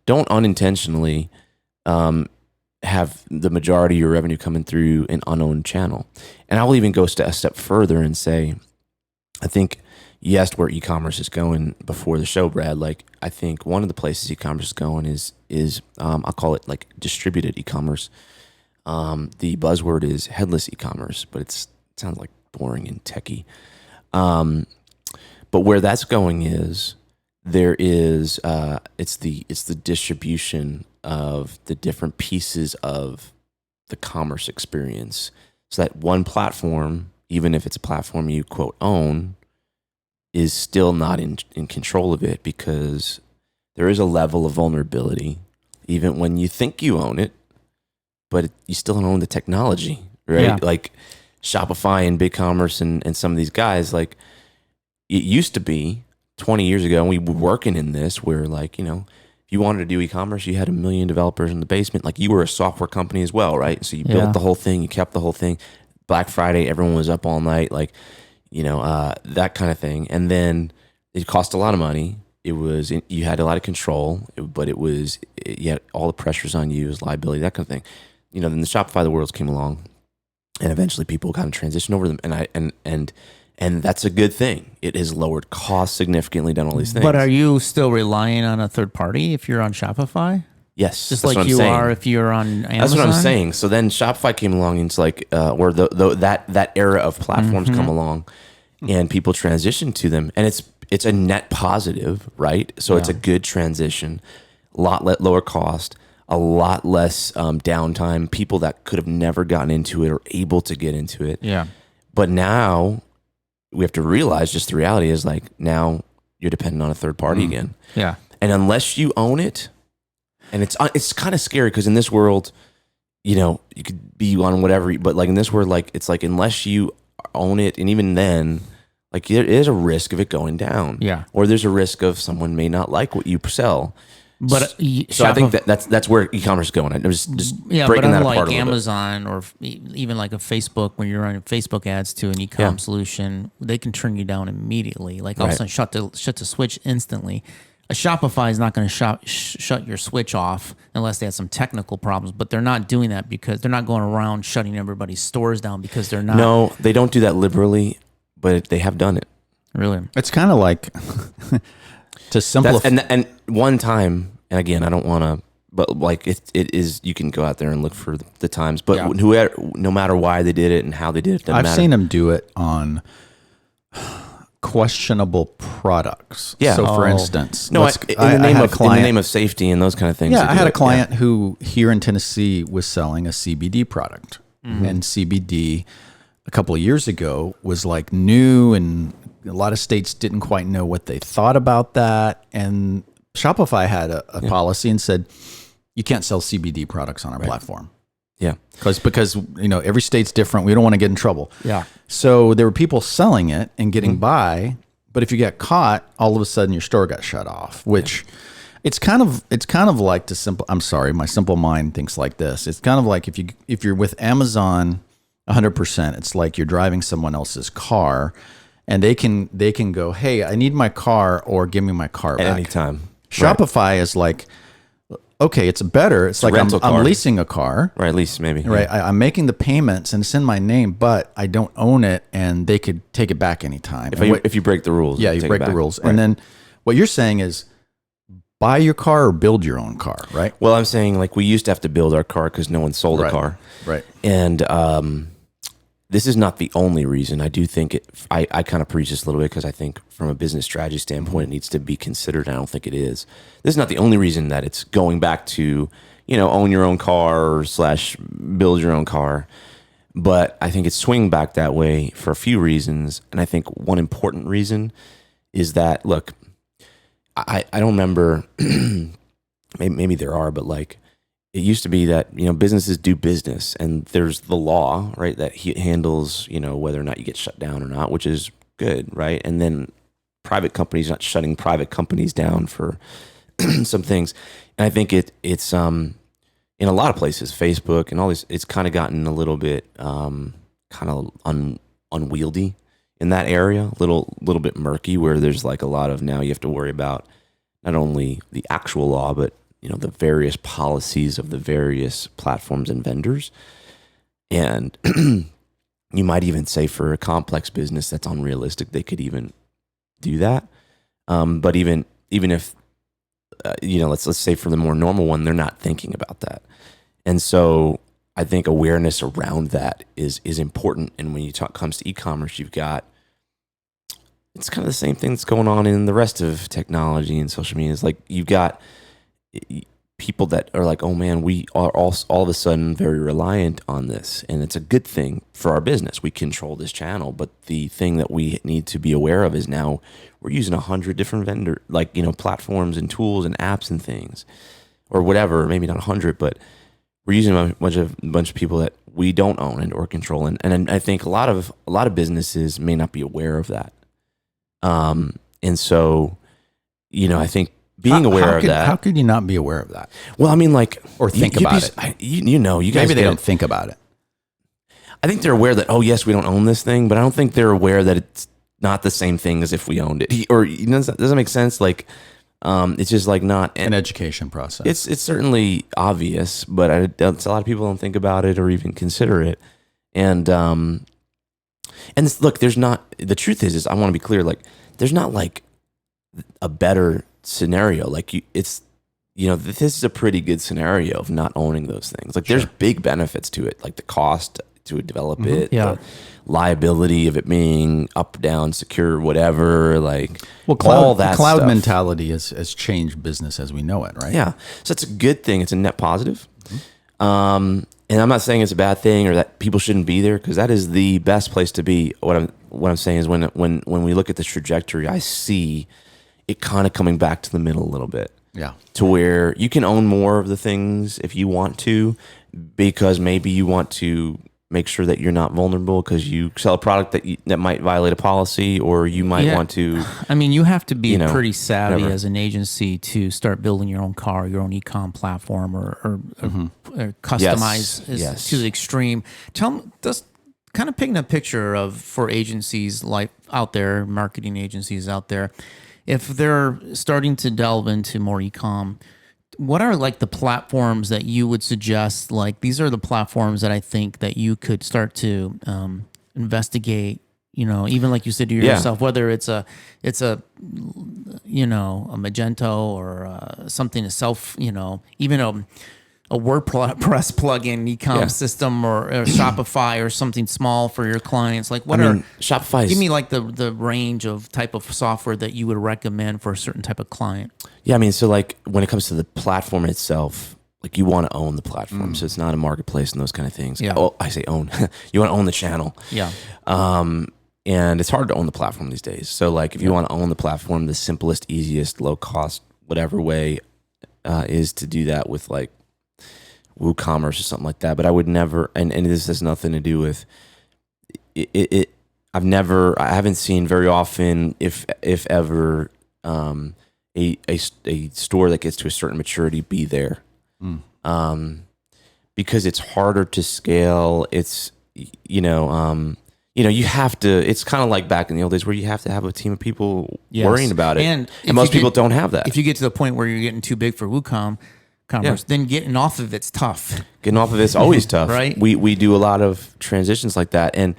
don't unintentionally have the majority of your revenue coming through an unowned channel. And I will even go a step further and say, I think you asked where e-commerce is going before the show, Brad. Like, I think one of the places e-commerce is going is I'll call it like distributed e-commerce. The buzzword is headless e-commerce, but it sounds like boring and techie. But where that's going is there is it's the distribution of the different pieces of the commerce experience, so that one platform, even if it's a platform you quote own, is still not in control of it, because there is a level of vulnerability even when you think you own it, but you still don't own the technology, right? Yeah. Like Shopify and BigCommerce and some of these guys, like it used to be 20 years ago, and we were working in this where like, if you wanted to do e-commerce, you had 1 million developers in the basement. Like you were a software company as well, right? So you built the whole thing, you kept the whole thing. Black Friday, everyone was up all night, like, that kind of thing. And then it cost a lot of money. You had a lot of control, but you had all the pressures on you, as liability, that kind of thing. Then the Shopify of the world came along, and eventually people kind of transitioned over them. And that's a good thing. It has lowered costs significantly, done all these things. But are you still relying on a third party if you're on Shopify? Yes. Just like you are if you're on Amazon? That's what I'm saying. So then Shopify came along, and it's like, or that era of platforms come along, and people transition to them, and it's a net positive, right? So it's a good transition, a lot lower cost, a lot less downtime. People that could have never gotten into it are able to get into it. Yeah. But now we have to realize, just the reality is, like, now you're dependent on a third party again. Yeah. And unless you own it, and it's kind of scary, because in this world, you could be on whatever, but like in this world, like it's like unless you own it, and even then, like there is a risk of it going down. Yeah. Or there's a risk of someone may not like what you sell. But So I think that's where e-commerce is going. I was just breaking that apart a little bit. Amazon or even like a Facebook, when you're running Facebook ads to an e-com solution, they can turn you down immediately. Like all of a sudden shut the switch instantly. A Shopify is not going to shut your switch off unless they have some technical problems, but they're not doing that because they're not going around shutting everybody's stores down because they're not. No, they don't do that liberally, but they have done it. Really? It's kind of like to simplify. And one time, and again, I don't want to, but like it is, you can go out there and look for the times, but whoever, no matter why they did it and how they did it, I've seen them do it on questionable products. Yeah. So for instance, in the name of safety and those kind of things. Yeah, I had a client who here in Tennessee was selling a CBD product, and CBD a couple of years ago was like new, and a lot of states didn't quite know what they thought about that. And Shopify had a policy and said, you can't sell CBD products on our platform. Yeah. Because every state's different. We don't want to get in trouble. Yeah. So there were people selling it and getting by, but if you get caught, all of a sudden your store got shut off, which it's kind of like I'm sorry, my simple mind thinks like this. It's kind of like if you're with Amazon 100%, it's like you're driving someone else's car and they can go, "Hey, I need my car," or "Give me my car back." At any time. Shopify is like, okay, it's better. It's like I'm leasing a car. Right, lease maybe. Right. Yeah. I'm making the payments and it's in my name, but I don't own it and they could take it back anytime. If you break the rules. Yeah, you break the rules. Right. And then what you're saying is buy your car or build your own car, right? Well, I'm saying like we used to have to build our car because no one sold a car. Right. And this is not the only reason. I do think I kind of preach this a little bit because I think from a business strategy standpoint, it needs to be considered. I don't think it is. This is not the only reason that it's going back to, own your own car / build your own car. But I think it's swinging back that way for a few reasons. And I think one important reason is that, look, I don't remember, maybe there are, but like, it used to be that, businesses do business and there's the law, right, that handles, whether or not you get shut down or not, which is good, right? And then private companies not shutting private companies down for some things. And I think it's in a lot of places, Facebook and all this, it's kind of gotten a little bit kind of unwieldy in that area, a little bit murky, where there's like a lot of, now you have to worry about not only the actual law, but the various policies of the various platforms and vendors. And you might even say for a complex business that's unrealistic, they could even do that. But even if, let's say for the more normal one, they're not thinking about that. And so I think awareness around that is important. And when comes to e-commerce, it's kind of the same thing that's going on in the rest of technology and social media. It's like you've got people that are like, oh man, we are all of a sudden very reliant on this, and it's a good thing for our business. We control this channel, but the thing that we need to be aware of is now we're using 100 different vendor, platforms and tools and apps and things, or whatever. Maybe not 100, but we're using a bunch of people that we don't own and or control, and I think a lot of businesses may not be aware of that. And so, I think being aware of that. How could you not be aware of that? Well, I mean, or think about it. You guys maybe they don't think about it. I think they're aware that, oh yes, we don't own this thing, but I don't think they're aware that it's not the same thing as if we owned it. Or does that make sense? Like, it's just like not an education process. It's certainly obvious, but a lot of people don't think about it or even consider it. And look, there's not. The truth is I want to be clear. Like, there's not like a better scenario. Like this is a pretty good scenario of not owning those things. Like, there's big benefits to it, like the cost to develop it, the liability of it being up, down, secure, whatever. Like, all that cloud stuff. mentality has changed business as we know it, right? Yeah, so it's a good thing. It's a net positive. And I'm not saying it's a bad thing or that people shouldn't be there, because that is the best place to be. What I'm saying is when we look at the trajectory, I see it kind of coming back to the middle a little bit. Yeah. To where you can own more of the things if you want to, because maybe you want to make sure that you're not vulnerable because you sell a product that might violate a policy, or you might want to. I mean, you have to be you know, pretty savvy whatever. as an agency to start building your own car, your own e-com platform, or customize Yes. to the extreme. Tell me, just kind of paint a picture of for agencies like out there, marketing agencies out there, if they're starting to delve into more e-com. What are like the platforms that you would suggest? Like, these are the platforms that I think that you could start to investigate. You know, even like you said to yourself, whether it's a Magento or something to self, even a WordPress plugin e-com system or Shopify or something small for your clients. Like, Shopify? Give me like the range of type of software that you would recommend for a certain type of client. Yeah, I mean, so like when it comes to the platform itself, like you want to own the platform, so it's not a marketplace and those kind of things. Yeah. Oh, I say own. You want to own the channel. Yeah. And it's hard to own the platform these days. So like if you want to own the platform, the simplest, easiest, low cost, whatever way is to do that with like WooCommerce or something like that. But I would never, and this has nothing to do with it. I haven't seen very often, if ever, a store that gets to a certain maturity be there. Because it's harder to scale. It's, you have to, it's kind of like back in the old days where you have to have a team of people worrying about it. And most people don't have that. If you get to the point where you're getting too big for WooCommerce, then getting off of it's tough. Getting off of it's always tough. Right. We do a lot of transitions like that. And,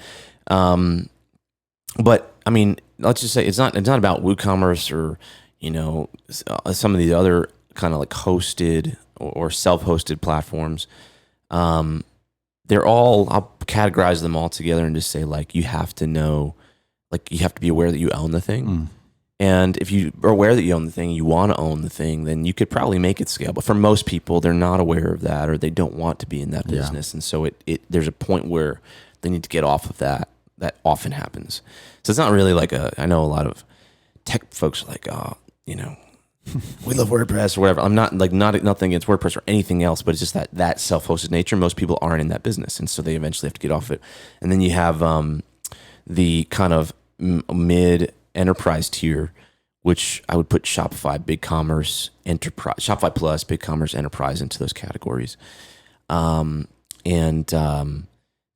but I mean, let's just say it's not about WooCommerce or, some of these other kind of like hosted or self-hosted platforms. They're all, I'll categorize them all together and just say like, you have to know, like you have to be aware that you own the thing. And if you are aware that you own the thing, you want to own the thing, then you could probably make it scale. But for most people, they're not aware of that, or they don't want to be in that business. And so there's a point where they need to get off of that. That often happens. So it's not really like I know a lot of tech folks are like, we love WordPress or whatever. I'm not nothing against WordPress or anything else, but it's just that self-hosted nature. Most people aren't in that business, and so they eventually have to get off it. And then you have the kind of mid enterprise tier, which I would put Shopify, BigCommerce, Enterprise, Shopify Plus, BigCommerce, Enterprise into those categories.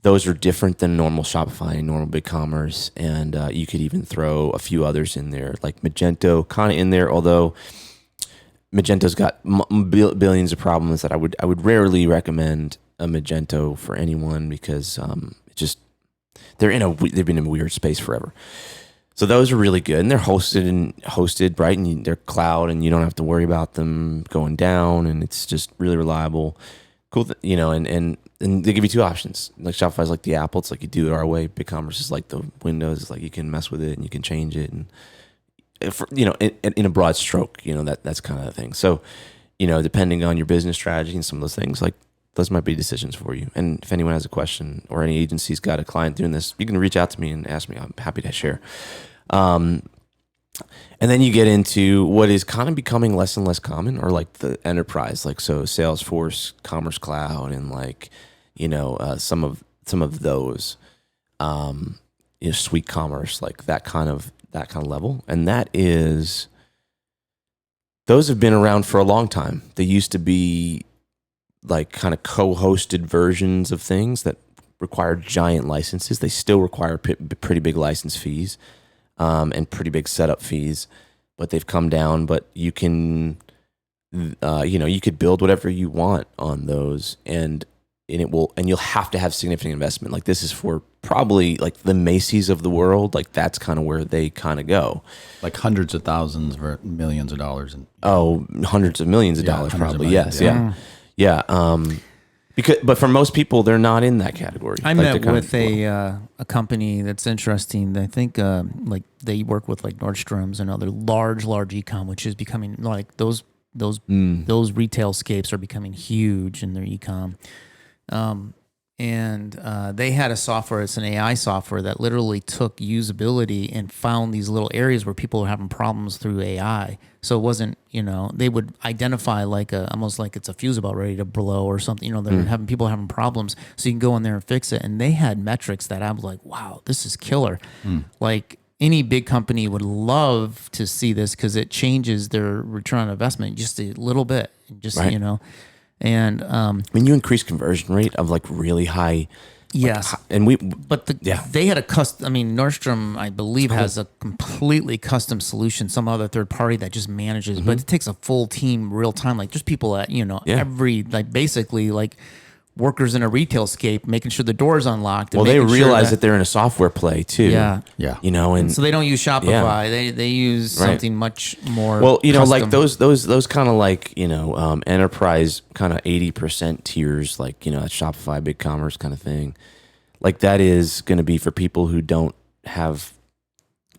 Those are different than normal Shopify and normal BigCommerce, and you could even throw a few others in there, like Magento, kind of in there. Although Magento's got billions of problems that I would rarely recommend a Magento for anyone because they've been in a weird space forever. So those are really good, and they're hosted right, and they're cloud, and you don't have to worry about them going down, and it's just really reliable. Cool, and they give you two options. Like Shopify is like the Apple; it's like you do it our way. BigCommerce is like the Windows; it's like you can mess with it and you can change it, and in a broad stroke, that's kind of the thing. So, depending on your business strategy and some of those things, like those might be decisions for you. And if anyone has a question or any agency's got a client doing this, you can reach out to me and ask me. I'm happy to share. And then you get into what is kind of becoming less and less common, or like the enterprise, like so Salesforce, Commerce Cloud, and like some of those, Suite Commerce, like that kind of level. And those have been around for a long time. They used to be like kind of co-hosted versions of things that required giant licenses. They still require pretty big license fees. And pretty big setup fees, but they've come down. But you can, you could build whatever you want on those, and you'll have to have significant investment. Like this is for probably like the Macy's of the world. Like that's kind of where they kind of go. Like hundreds of thousands or millions of dollars. Hundreds of millions of dollars probably. Yes. Yeah. But for most people, they're not in that category. I met with a company that's interesting. I think like they work with like Nordstrom's and other large e-com, which is becoming like those retail scapes are becoming huge in their e-com. and they had a software. It's an AI software that literally took usability and found these little areas where people were having problems through AI. So it wasn't, they would identify almost like it's a fuse about ready to blow or something. They're having people having problems, so you can go in there and fix it. And they had metrics that I was like, wow, this is killer. Like any big company would love to see this because it changes their return on investment just a little bit. Just Right. And When you increase conversion rate of like really high, yes, and we, but they had a custom. I mean, Nordstrom, I believe, has a completely custom solution. Some other third party that just manages, but it takes a full team, real time. Like there's people at every basically workers in a retail scape, making sure the door's unlocked. And well, they making sure realize that they're in a software play too. Yeah. And So they don't use Shopify. They use something much more. well, custom. like those kind of like enterprise kind of 80% tiers, like Shopify, BigCommerce kind of thing. Like that is going to be for people who don't have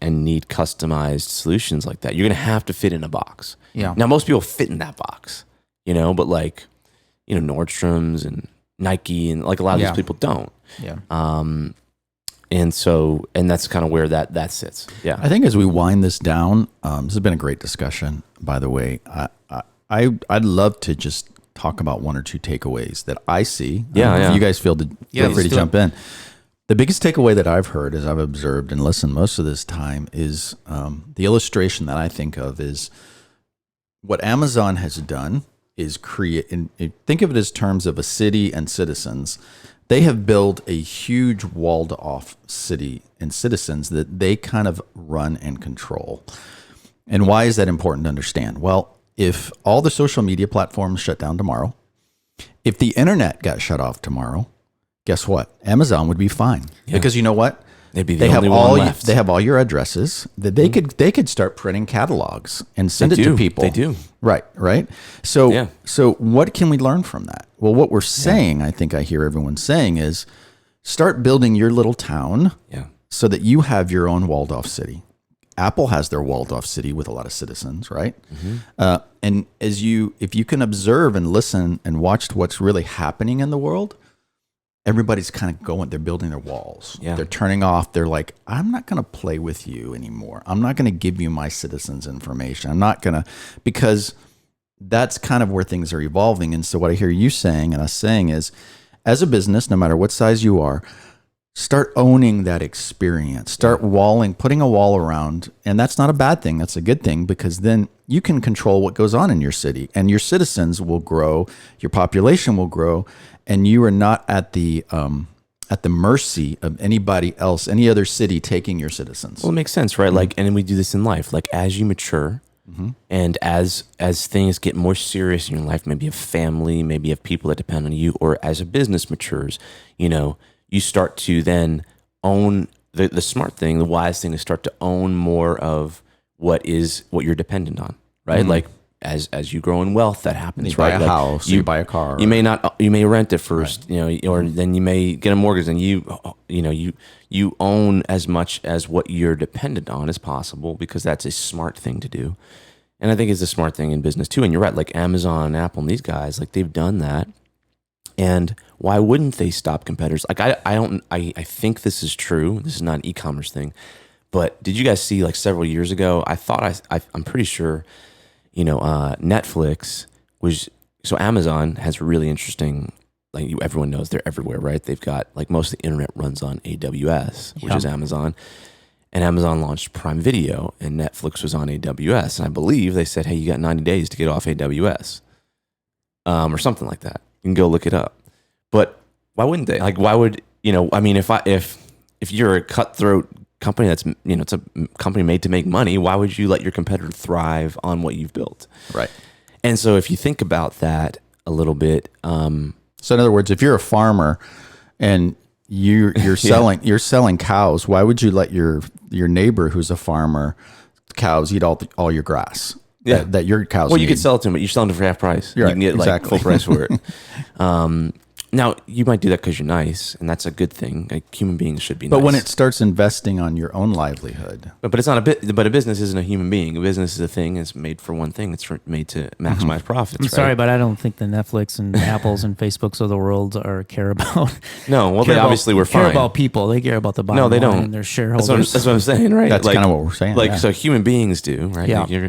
and need customized solutions like that. You're going to have to fit in a box. Yeah. Now most people fit in that box, but like Nordstrom's and Nike and like a lot of these people don't. Yeah. And that's kind of where that sits. Yeah. I think as we wind this down, this has been a great discussion, by the way. I'd love to just talk about one or two takeaways that I see. If you guys feel free to jump in. The biggest takeaway that I've heard as I've observed and listened most of this time is the illustration that I think of is what Amazon has done is create, and think of it as terms of a city and citizens. They have built a huge walled off city and citizens that they kind of run and control. And why is that important to understand? Well, if all the social media platforms shut down tomorrow, if the internet got shut off tomorrow, guess what? Amazon would be fine. Because you know what? They'd be the only one left. They have all your addresses. That they could start printing catalogs and send it to people. They do. Right. So what can we learn from that? Well, what we're saying, I think I hear everyone saying is start building your little town so that you have your own walled off city. Apple has their walled off city with a lot of citizens, right? And if you can observe and listen and watch what's really happening in the world, everybody's kind of going, they're building their walls. They're turning off. They're like, I'm not going to play with you anymore. I'm not going to give you my citizens' information. I'm not going to, because that's kind of where things are evolving. And so what I hear you saying and us saying is, as a business, no matter what size you are, start owning that experience. Start putting a wall around. And that's not a bad thing. That's a good thing, because then you can control what goes on in your city and your citizens will grow, your population will grow, and you are not at the mercy of anybody else, any other city taking your citizens. Well, it makes sense, right? Like, and then we do this in life. Like as you mature and as things get more serious in your life, maybe you have family, maybe you have people that depend on you, or as a business matures, you start to then own the smart thing, the wise thing is start to own more of what you're dependent on, right? Like as you grow in wealth, that happens, you buy a house, you buy a car. You may rent it first, or then you may get a mortgage, and you own as much as what you're dependent on as possible, because that's a smart thing to do. And I think it's a smart thing in business too. And you're right, like Amazon, Apple, and these guys, like they've done that. And why wouldn't they stop competitors? Like I think this is true. This is not an e-commerce thing, but did you guys see like several years ago? I'm pretty sure, Netflix was, so Amazon has really interesting, like everyone knows they're everywhere, right? They've got like most of the internet runs on AWS, which is Amazon. And Amazon launched Prime Video and Netflix was on AWS. And I believe they said, hey, you got 90 days to get off AWS, or something like that. You can go look it up. But why wouldn't they? Like, why would, if you're a cutthroat company that's, it's a company made to make money, why would you let your competitor thrive on what you've built? Right. And so if you think about that a little bit. So in other words, if you're a farmer and you're selling cows, why would you let your neighbor who's a farmer, cows eat all your grass? Yeah, that your cows. Well, you could sell it to them, but you're selling it for half price. You can get like full price for it. Now, you might do that because you're nice, and that's a good thing. Like, human beings should be nice. But when it starts investing on your own livelihood. But it's not a bit. But a business isn't a human being. A business is a thing. It's made for one thing. It's made to maximize profits. I'm sorry, but I don't think the Netflix and Apples and Facebooks of the world care about. No, well, they obviously were fine. Care about people. They care about the bottom they line don't. and their shareholders. That's what I'm saying, right? That's kind of what we're saying. Like, so human beings do, right? Yeah.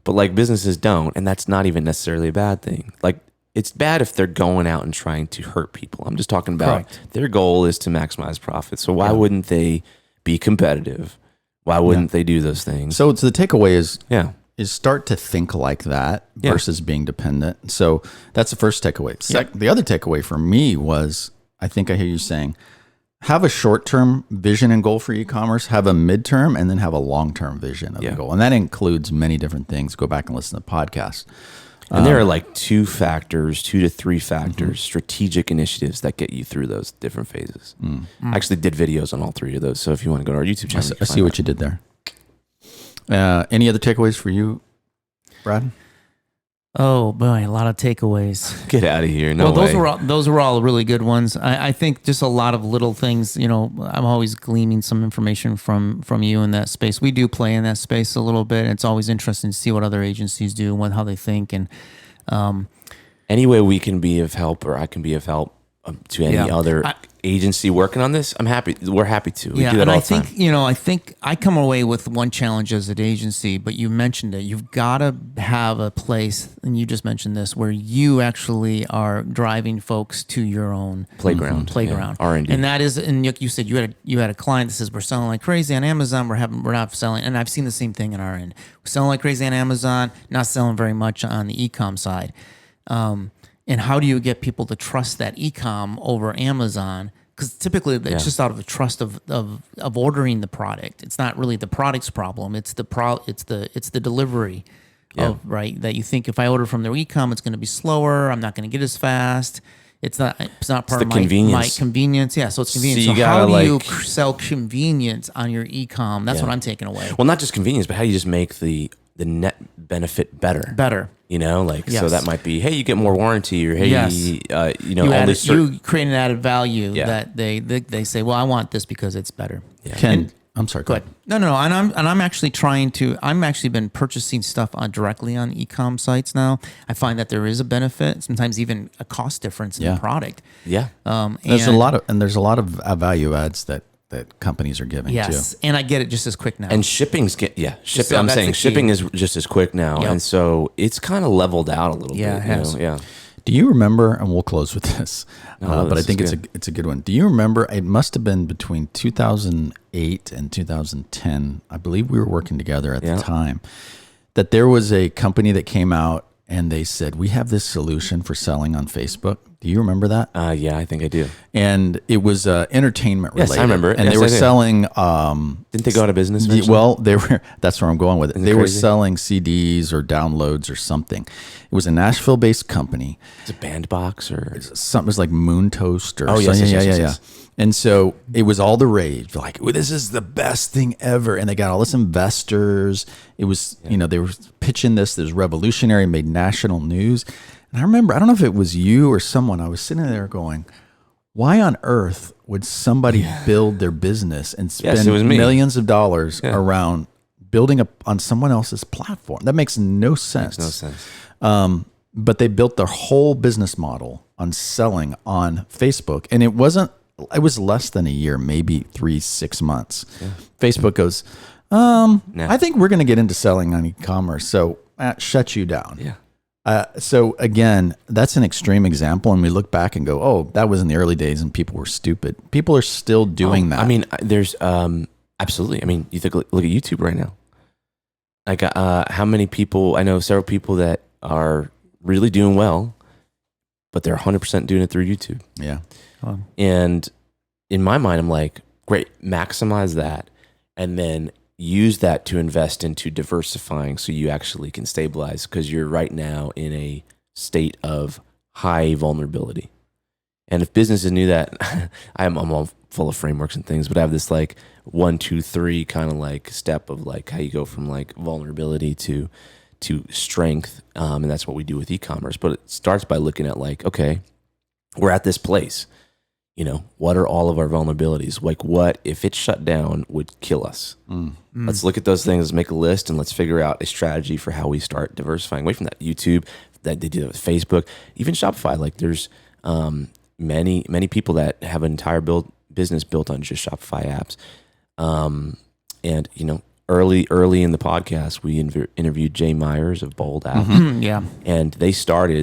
But like businesses don't, and that's not even necessarily a bad thing. Like, it's bad if they're going out and trying to hurt people. I'm just talking about their goal is to maximize profit. So why wouldn't they be competitive? Why wouldn't they do those things? So the takeaway is start to think like that versus being dependent. So that's the first takeaway. The other takeaway for me was, I think I hear you saying, have a short-term vision and goal for e-commerce, have a midterm, and then have a long-term vision of the goal. And that includes many different things. Go back and listen to the podcast. And there are like 2 to 3 factors, strategic initiatives that get you through those different phases. I actually did videos on all 3 of those. So if you want to go to our YouTube channel, I see what you did there. Any other takeaways for you, Brad? Oh boy, a lot of takeaways. Get out of here! No way. Those were all really good ones. I think just a lot of little things. You know, I'm always gleaming some information from you in that space. We do play in that space a little bit. It's always interesting to see what other agencies do and how they think. And any way we can be of help, or I can be of help to any other agency working on this, I'm happy. We're happy to. We do that all the time. I think I come away with one challenge as an agency, but you mentioned it. You've got to have a place, and you just mentioned this, where you actually are driving folks to your own playground. R&D. And that is, and you said you had a client that says we're selling like crazy on Amazon. We're not selling, and I've seen the same thing in our end. We're selling like crazy on Amazon, not selling very much on the e-com side. And how do you get people to trust that e-com over Amazon? Because typically it's just out of the trust of ordering the product. It's not really the product's problem. It's the delivery of that you think if I order from their e-com, it's going to be slower. I'm not going to get as fast. It's not part of my convenience. Yeah, so it's convenience. So how do you sell convenience on your e-com? That's what I'm taking away. Well, not just convenience, but how you just make the net benefit better. You know, so that might be, hey, you get more warranty, or hey, you create an added value that they say, well, I want this because it's better. Yeah. Ken, I'm sorry. Go ahead. No. And I'm actually I'm actually been purchasing stuff directly on e-com sites now. I find that there is a benefit, sometimes even a cost difference in the product. Yeah. There's a lot of value adds that companies are giving too. And I get it just as quick now. And shipping is just as quick now. Yep. And so it's kind of leveled out a little bit. It has. Do you remember, and we'll close with this, but I think it's a good one. Do you remember, it must have been between 2008 and 2010, I believe we were working together at the time, that there was a company that came out and they said, we have this solution for selling on Facebook. Do you remember that? Yeah, I think I do. And it was entertainment related. Yes, I remember it. And they were selling. Didn't they go out of business? Well, they were. That's where I'm going with it. They were selling CDs or downloads or something. It was a Nashville-based company. It's a Bandbox or something. It was like Moon Toast or something. Yes. And so it was all the rage. Like, this is the best thing ever. And they got all this investors. It was, they were pitching this. This revolutionary, made national news. And I remember, I don't know if it was you or someone, I was sitting there going, why on earth would somebody build their business and spend millions of dollars around building on someone else's platform? That makes no sense. But they built their whole business model on selling on Facebook. And it was less than a year, maybe 3-6 months. Yeah. Facebook goes, I think we're going to get into selling on e-commerce. So shut you down. Yeah. So again, that's an extreme example, and we look back and go, "Oh, that was in the early days, and people were stupid." People are still doing that. I mean, there's absolutely. I mean, you look at YouTube right now. Like, how many people? I know several people that are really doing well, but they're 100% doing it through YouTube. Yeah. And in my mind, I'm like, great, maximize that, and then use that to invest into diversifying so you actually can stabilize, because you're right now in a state of high vulnerability. And if businesses knew that, I'm all full of frameworks and things, but I have this like 1, 2, 3 kind of like step of like how you go from like vulnerability to strength. And that's what we do with e-commerce. But it starts by looking at like, okay, we're at this place. What are all of our vulnerabilities? Like, what if it shut down would kill us? Let's look at those things, make a list, and let's figure out a strategy for how we start diversifying away from that. YouTube, that they do that with Facebook, even Shopify. Like, there's many people that have an entire business built on just Shopify apps. And early in the podcast, we interviewed Jay Myers of Bold App. Yeah. And they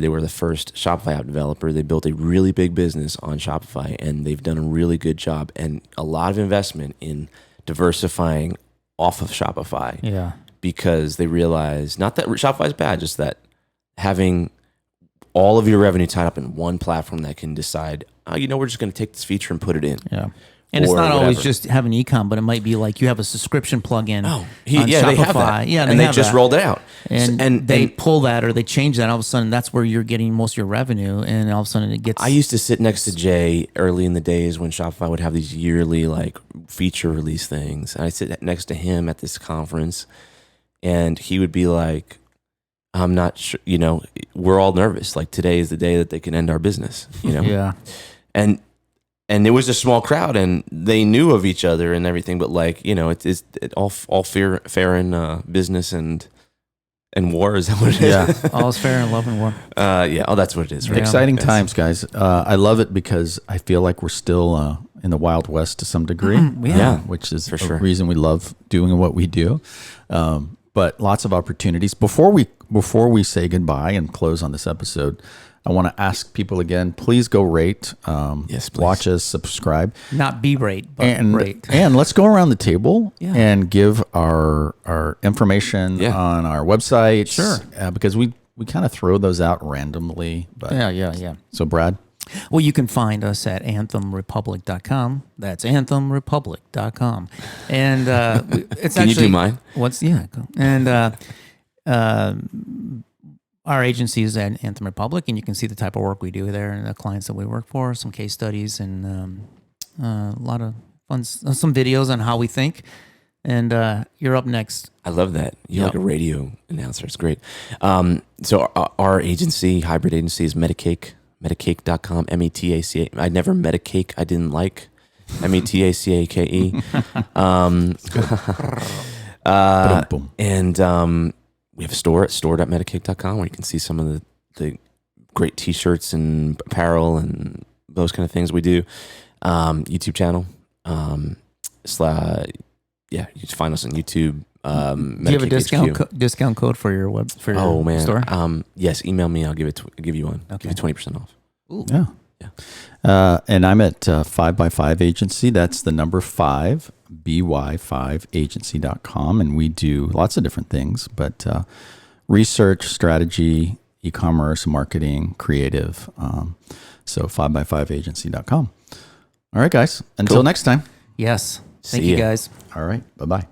were the first Shopify app developer. They built a really big business on Shopify, and they've done a really good job and a lot of investment in diversifying off of Shopify. Yeah. Because they realize, not that Shopify is bad, just that having all of your revenue tied up in one platform that can decide, we're just going to take this feature and put it in. Yeah. And it's not always just having e-com, but it might be like you have a subscription plugin on Shopify. They have that. Yeah, and they just rolled it out. And they pull that or they change that. And all of a sudden, that's where you're getting most of your revenue. And all of a sudden, it gets... I used to sit next to Jay early in the days when Shopify would have these yearly feature release things. And I'd sit next to him at this conference, and he would be like, I'm not sure, we're all nervous. Like, today is the day that they can end our business, Yeah. And it was a small crowd, and they knew of each other and everything. But it's all fair in business and war. Is that what it is? Yeah, all's fair in love and war. Yeah. Oh, that's what it is. Right? Exciting times, guys. I love it because I feel like we're still in the Wild West to some degree. Yeah, which is for a sure. reason we love doing what we do. But lots of opportunities. Before we say goodbye and close on this episode, I want to ask people again, please go rate, yes, please. Watch us, subscribe. Not B-rate, but rate. And let's go around the table Yeah. and give our information on our website. Sure. Because we kind of throw those out randomly. But Yeah. So, Brad? Well, you can find us at anthemrepublic.com. That's anthemrepublic.com. And it's Can actually... you do mine? And our agency is at Anthem Republic, and you can see the type of work we do there and the clients that we work for, some case studies, and a lot of fun, some videos on how we think. And you're up next. I love that. You're like a radio announcer. It's great. So our agency, hybrid agency, is Metacake, metacake.com, METACA. I never met a cake I didn't like. METACAKE. And we have a store at store.metacake.com where you can see some of the great t-shirts and apparel and those kind of things we do. YouTube channel. You can find us on YouTube. Do you have a discount code for your store? Yes, email me. I'll give you one. Okay. Give you 20% off. Ooh. Yeah. And I'm at 5x5 Agency. That's the number 5, by5agency.com. And we do lots of different things, but research, strategy, e-commerce, marketing, creative. So 5by5agency.com. All right, guys. Until next time. Yes. Thank See you, ya. guys. All right. Bye-bye.